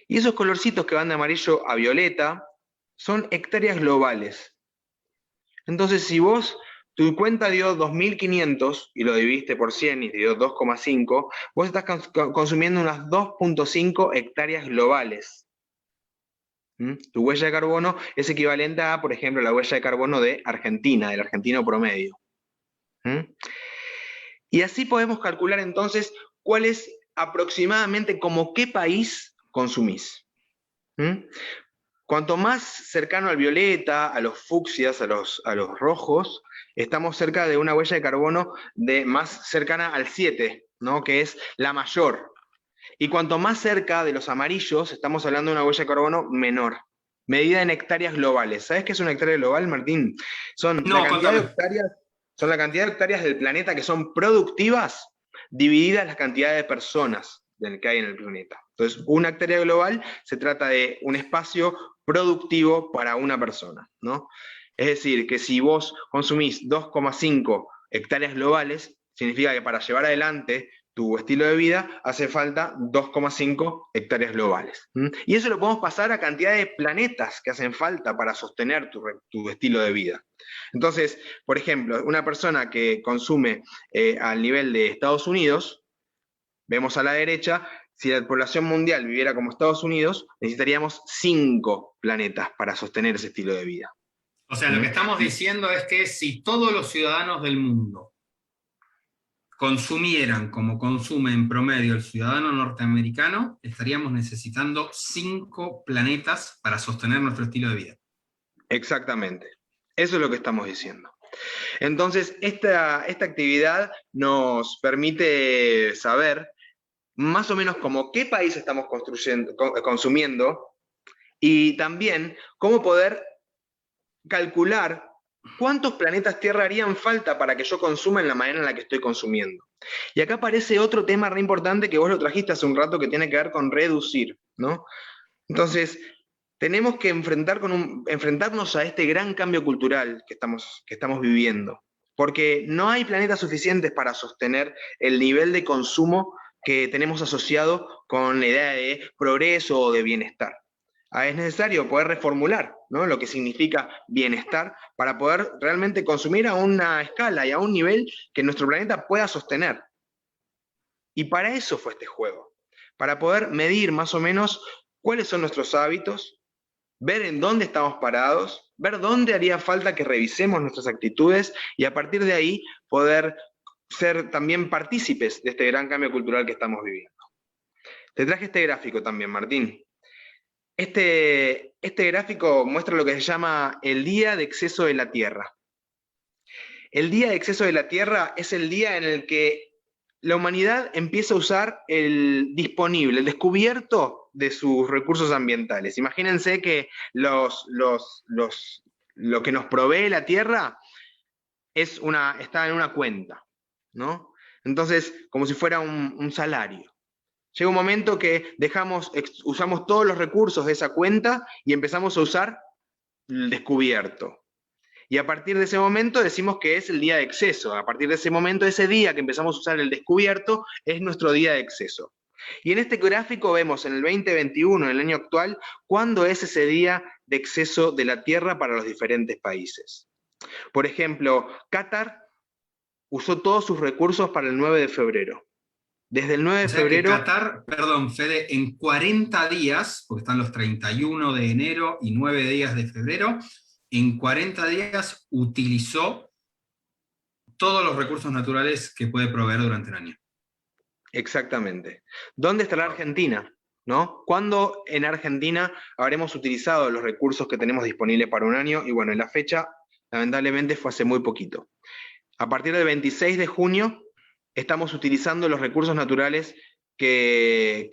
Y esos colorcitos que van de amarillo a violeta son hectáreas globales. Entonces, si tu cuenta dio 2.500 y lo dividiste por 100 y te dio 2,5, vos estás consumiendo unas 2,5 hectáreas globales. Tu huella de carbono es equivalente a, por ejemplo, la huella de carbono de Argentina, del argentino promedio. Y así podemos calcular entonces cuál es aproximadamente como qué país consumís. Cuanto más cercano al violeta, a los fucsias, a los rojos, estamos cerca de una huella de carbono más cercana al 7, ¿no? Que es la mayor. Y cuanto más cerca de los amarillos, estamos hablando de una huella de carbono menor, medida en hectáreas globales. ¿Sabes qué es una hectárea global, Martín? Son la No, cantidad de contame. hectáreas, son la cantidad de hectáreas del planeta que son productivas, divididas la cantidad de personas que hay en el planeta. Entonces, una hectárea global se trata de un espacio productivo para una persona, ¿no? Es decir, que si vos consumís 2,5 hectáreas globales, significa que para llevar adelante tu estilo de vida hace falta 2,5 hectáreas globales. Y eso lo podemos pasar a cantidad de planetas que hacen falta para sostener tu estilo de vida. Entonces, por ejemplo, una persona que consume al nivel de Estados Unidos, vemos a la derecha, si la población mundial viviera como Estados Unidos, necesitaríamos 5 planetas para sostener ese estilo de vida. O sea, lo que estamos diciendo es que si todos los ciudadanos del mundo consumieran como consume en promedio el ciudadano norteamericano, estaríamos necesitando 5 planetas para sostener nuestro estilo de vida. Exactamente. Eso es lo que estamos diciendo. Entonces, esta actividad nos permite saber más o menos como qué país estamos consumiendo y también cómo poder calcular cuántos planetas Tierra harían falta para que yo consuma en la manera en la que estoy consumiendo. Y acá aparece otro tema re importante que vos lo trajiste hace un rato que tiene que ver con reducir, ¿no? Entonces, tenemos que enfrentarnos a este gran cambio cultural que estamos viviendo. porque no hay planetas suficientes para sostener el nivel de consumo que tenemos asociado con la idea de progreso o de bienestar. Es necesario poder reformular, ¿no?, lo que significa bienestar para poder realmente consumir a una escala y a un nivel que nuestro planeta pueda sostener. Y para eso fue este juego, para poder medir más o menos cuáles son nuestros hábitos, ver en dónde estamos parados, ver dónde haría falta que revisemos nuestras actitudes y a partir de ahí poder ser también partícipes de este gran cambio cultural que estamos viviendo. Te traje este gráfico también, Martín. Este gráfico muestra lo que se llama el día de exceso de la Tierra. El día de exceso de la Tierra es el día en el que la humanidad empieza a usar el disponible, el descubierto de sus recursos ambientales. Imagínense que lo que nos provee la Tierra está en una cuenta, ¿no? Entonces, como si fuera un salario. Llega un momento que usamos todos los recursos de esa cuenta y empezamos a usar el descubierto. Y a partir de ese momento decimos que es el día de exceso. A partir de ese momento, ese día que empezamos a usar el descubierto, es nuestro día de exceso. Y en este gráfico vemos en el 2021, en el año actual, cuándo es ese día de exceso de la Tierra para los diferentes países. Por ejemplo, Qatar usó todos sus recursos para el 9 de febrero. Desde el 9 de febrero... Qatar, perdón, Fede, en 40 días, porque están los 31 de enero y 9 días de febrero, en 40 días utilizó todos los recursos naturales que puede proveer durante el año. Exactamente. ¿Dónde estará Argentina? ¿No? ¿Cuándo en Argentina habremos utilizado los recursos que tenemos disponibles para un año? Y bueno, la fecha, lamentablemente, fue hace muy poquito. A partir del 26 de junio, estamos utilizando los recursos naturales que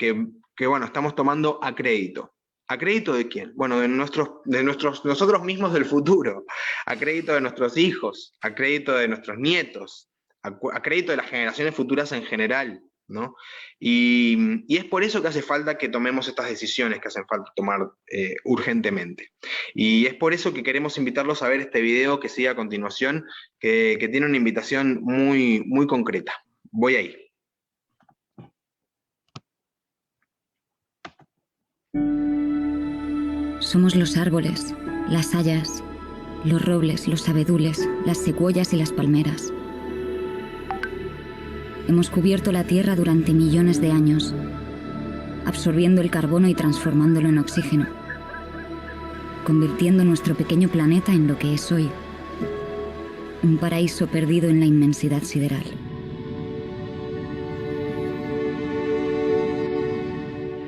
bueno, estamos tomando a crédito. ¿A crédito de quién? Bueno, de nosotros mismos del futuro, a crédito de nuestros hijos, a crédito de nuestros nietos, a crédito de las generaciones futuras en general, ¿no? Y es por eso que hace falta que tomemos estas decisiones que hacen falta tomar urgentemente. Y es por eso que queremos invitarlos a ver este video que sigue a continuación, que tiene una invitación muy, muy concreta. Voy ahí. Somos los árboles, las hayas, los robles, los abedules, las secuoyas y las palmeras. Hemos cubierto la Tierra durante millones de años, absorbiendo el carbono y transformándolo en oxígeno, convirtiendo nuestro pequeño planeta en lo que es hoy, un paraíso perdido en la inmensidad sideral.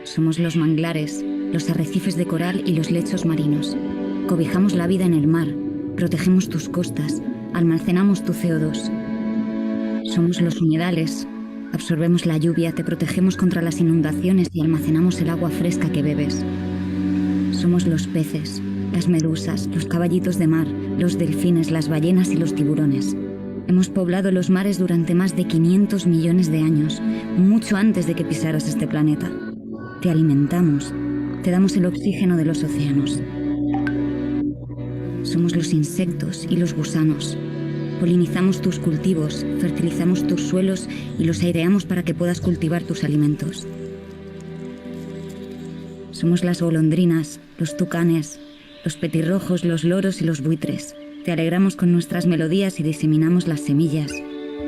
Somos los manglares, los arrecifes de coral y los lechos marinos. Cobijamos la vida en el mar, protegemos tus costas, almacenamos tu CO2. Somos los humedales, absorbemos la lluvia, te protegemos contra las inundaciones y almacenamos el agua fresca que bebes. Somos los peces, las medusas, los caballitos de mar, los delfines, las ballenas y los tiburones. Hemos poblado los mares durante más de 500 millones de años, mucho antes de que pisaras este planeta. Te alimentamos, te damos el oxígeno de los océanos. Somos los insectos y los gusanos. Polinizamos tus cultivos, fertilizamos tus suelos y los aireamos para que puedas cultivar tus alimentos. Somos las golondrinas, los tucanes, los petirrojos, los loros y los buitres. Te alegramos con nuestras melodías y diseminamos las semillas.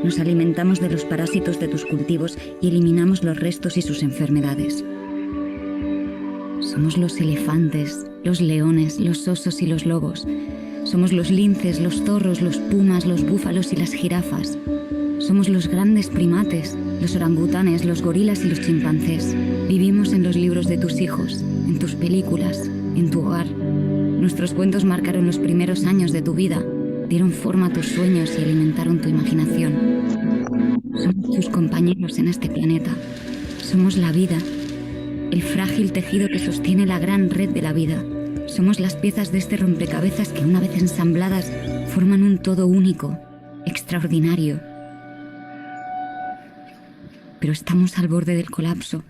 Nos alimentamos de los parásitos de tus cultivos y eliminamos los restos y sus enfermedades. Somos los elefantes, los leones, los osos y los lobos. Somos los linces, los zorros, los pumas, los búfalos y las jirafas. Somos los grandes primates, los orangutanes, los gorilas y los chimpancés. Vivimos en los libros de tus hijos, en tus películas, en tu hogar. Nuestros cuentos marcaron los primeros años de tu vida, dieron forma a tus sueños y alimentaron tu imaginación. Somos tus compañeros en este planeta. Somos la vida, el frágil tejido que sostiene la gran red de la vida. Somos las piezas de este rompecabezas que, una vez ensambladas, forman un todo único, extraordinario. Pero estamos al borde del colapso.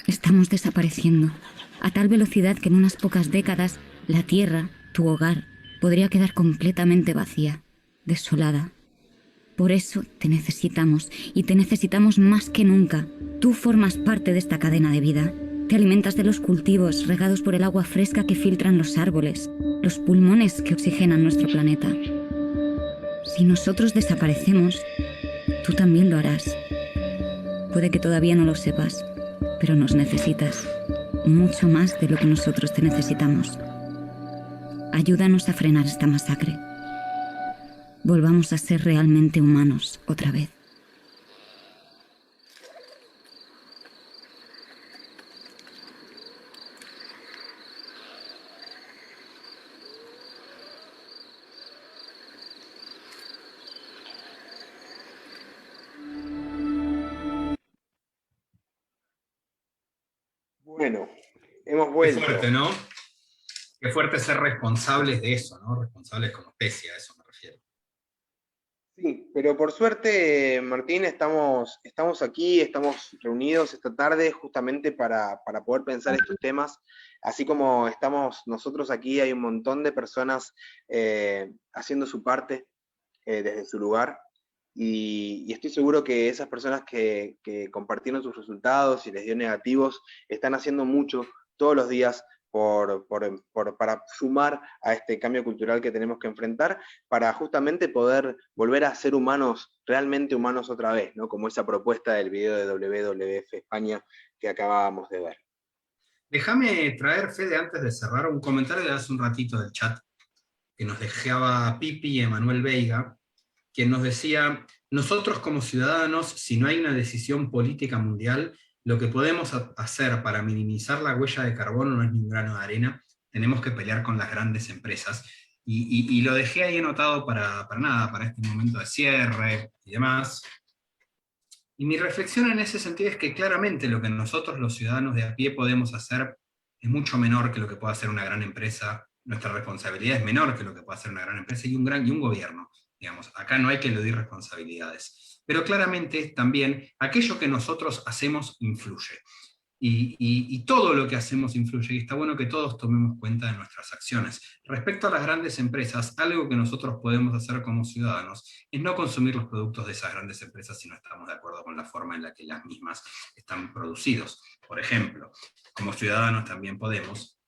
Estamos desapareciendo, a tal velocidad que en unas pocas décadas la Tierra, tu hogar, podría quedar completamente vacía, desolada. Por eso te necesitamos, y te necesitamos más que nunca. Tú formas parte de esta cadena de vida. Te alimentas de los cultivos regados por el agua fresca que filtran los árboles, los pulmones que oxigenan nuestro planeta. Si nosotros desaparecemos, tú también lo harás. Puede que todavía no lo sepas, pero nos necesitas, mucho más de lo que nosotros te necesitamos. Ayúdanos a frenar esta masacre. Volvamos a ser realmente humanos otra vez. Bueno, hemos Qué vuelto. fuerte, ¿no? Qué fuerte ser responsables de eso, ¿no? Responsables como especie, a eso me refiero. Sí, pero por suerte, Martín, estamos aquí, estamos reunidos esta tarde justamente para poder pensar estos temas. Así como estamos nosotros aquí, hay un montón de personas haciendo su parte desde su lugar. Y estoy seguro que esas personas que compartieron sus resultados y les dio negativos, están haciendo mucho todos los días para sumar a este cambio cultural que tenemos que enfrentar, para justamente poder volver a ser humanos, realmente humanos otra vez, ¿no? Como esa propuesta del video de WWF España que acabábamos de ver. Déjame traer, Fede, antes de cerrar, un comentario de hace un ratito del chat, que nos dejaba Pipi y Emanuel Veiga, quien nos decía: nosotros como ciudadanos, si no hay una decisión política mundial, lo que podemos hacer para minimizar la huella de carbono no es ni un grano de arena, tenemos que pelear con las grandes empresas. Y lo dejé ahí anotado para nada, para este momento de cierre y demás. Y mi reflexión en ese sentido es que claramente lo que nosotros los ciudadanos de a pie podemos hacer es mucho menor que lo que puede hacer una gran empresa. Nuestra responsabilidad es menor que lo que puede hacer una gran empresa y un gobierno. Digamos, acá no hay que eludir responsabilidades. Pero claramente también aquello que nosotros hacemos influye. Y todo lo que hacemos influye, y está bueno que todos tomemos cuenta de nuestras acciones. Respecto a las grandes empresas, algo que nosotros podemos hacer como ciudadanos es no consumir los productos de esas grandes empresas si no estamos de acuerdo con la forma en la que las mismas están producidos. Por ejemplo, como ciudadanos también podemos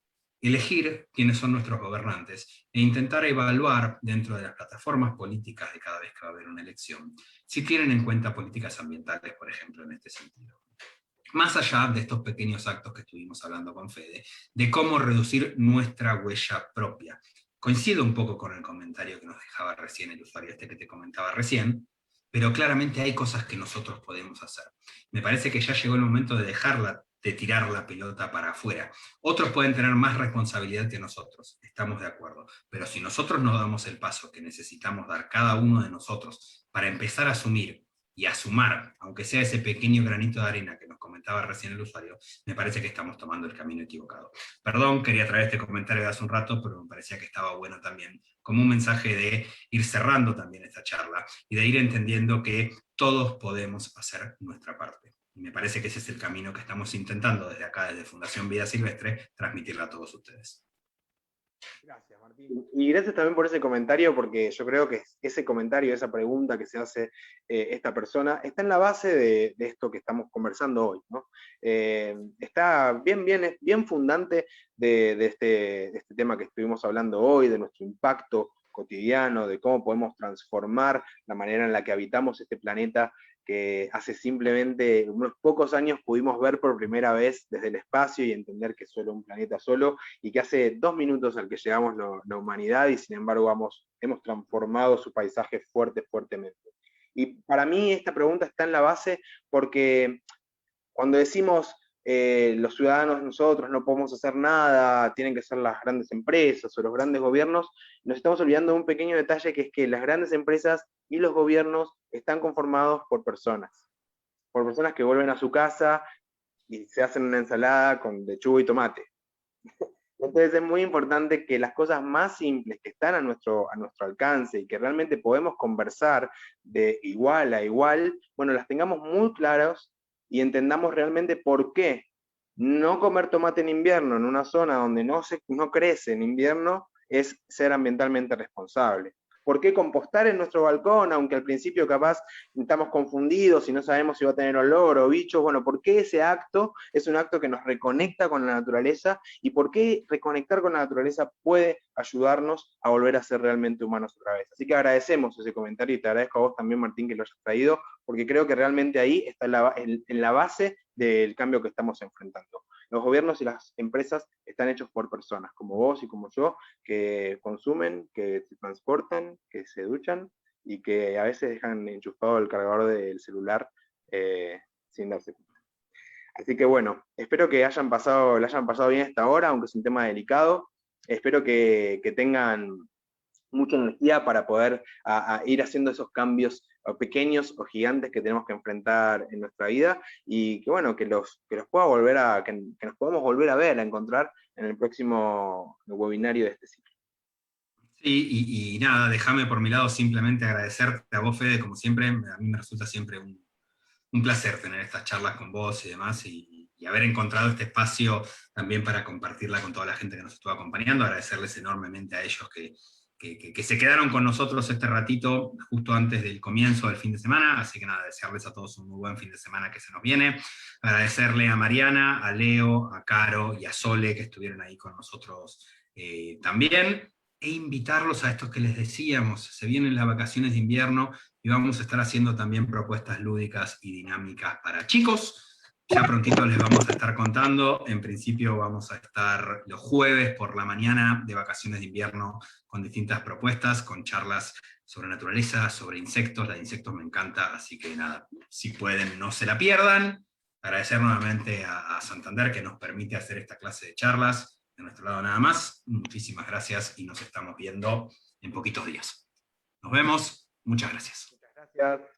elegir quiénes son nuestros gobernantes e intentar evaluar dentro de las plataformas políticas de cada vez que va a haber una elección, si tienen en cuenta políticas ambientales, por ejemplo, en este sentido. Más allá de estos pequeños actos que estuvimos hablando con Fede, de cómo reducir nuestra huella propia. Coincido un poco con el comentario que nos dejaba recién el usuario este que te comentaba recién, pero claramente hay cosas que nosotros podemos hacer. Me parece que ya llegó el momento de tirar la pelota para afuera. Otros pueden tener más responsabilidad que nosotros, estamos de acuerdo, pero si nosotros no damos el paso que necesitamos dar cada uno de nosotros para empezar a asumir y a sumar, aunque sea ese pequeño granito de arena que nos comentaba recién el usuario, me parece que estamos tomando el camino equivocado. Perdón, quería traer este comentario de hace un rato, pero me parecía que estaba bueno también, como un mensaje de ir cerrando también esta charla, y de ir entendiendo que todos podemos hacer nuestra parte. Y me parece que ese es el camino que estamos intentando desde acá, desde Fundación Vida Silvestre, transmitirle a todos ustedes. Gracias, Martín. Y gracias también por ese comentario, porque yo creo que ese comentario, esa pregunta que se hace esta persona, está en la base de esto que estamos conversando hoy, ¿no? Está bien fundante de este tema que estuvimos hablando hoy, de nuestro impacto cotidiano, de cómo podemos transformar la manera en la que habitamos este planeta, que hace simplemente unos pocos años pudimos ver por primera vez desde el espacio y entender que es solo un planeta solo, y que hace 2 minutos al que llegamos la humanidad, y sin embargo hemos transformado su paisaje fuertemente. Y para mí esta pregunta está en la base porque cuando decimos los ciudadanos nosotros no podemos hacer nada, tienen que ser las grandes empresas o los grandes gobiernos, nos estamos olvidando de un pequeño detalle, que es que las grandes empresas y los gobiernos están conformados por personas que vuelven a su casa y se hacen una ensalada con lechuga y tomate. Entonces es muy importante que las cosas más simples que están a nuestro alcance y que realmente podemos conversar de igual a igual, bueno, las tengamos muy claras y entendamos realmente por qué no comer tomate en invierno en una zona donde no crece en invierno es ser ambientalmente responsable. ¿Por qué compostar en nuestro balcón? Aunque al principio capaz estamos confundidos y no sabemos si va a tener olor o bichos. Bueno, ¿por qué ese acto es un acto que nos reconecta con la naturaleza? ¿Y por qué reconectar con la naturaleza puede ayudarnos a volver a ser realmente humanos otra vez? Así que agradecemos ese comentario y te agradezco a vos también, Martín, que lo hayas traído, porque creo que realmente ahí está en la base del cambio que estamos enfrentando. Los gobiernos y las empresas están hechos por personas, como vos y como yo, que consumen, que se transportan, que se duchan y que a veces dejan enchufado el cargador del celular sin darse cuenta. Así que bueno, espero que la hayan pasado bien esta hora, aunque es un tema delicado. Espero que tengan mucha energía para poder a ir haciendo esos cambios pequeños o gigantes que tenemos que enfrentar en nuestra vida, y que bueno, que nos podamos volver a ver, a encontrar en el próximo webinario de este ciclo. Sí, y nada, déjame por mi lado simplemente agradecerte a vos, Fede, como siempre. A mí me resulta siempre un placer tener estas charlas con vos y demás, y haber encontrado este espacio también para compartirla con toda la gente que nos estuvo acompañando. Agradecerles enormemente a ellos que se quedaron con nosotros este ratito justo antes del comienzo del fin de semana. Así que nada, desearles a todos un muy buen fin de semana que se nos viene. Agradecerle a Mariana, a Leo, a Caro y a Sole, que estuvieron ahí con nosotros también, e invitarlos a esto que les decíamos. Se vienen las vacaciones de invierno y vamos a estar haciendo también propuestas lúdicas y dinámicas para chicos. Ya prontito les vamos a estar contando. En principio vamos a estar los jueves por la mañana de vacaciones de invierno con distintas propuestas, con charlas sobre naturaleza, sobre insectos. La de insectos me encanta, así que nada, si pueden no se la pierdan. Agradecer nuevamente a Santander, que nos permite hacer esta clase de charlas. De nuestro lado nada más. Muchísimas gracias y nos estamos viendo en poquitos días. Nos vemos. Muchas gracias. Muchas gracias.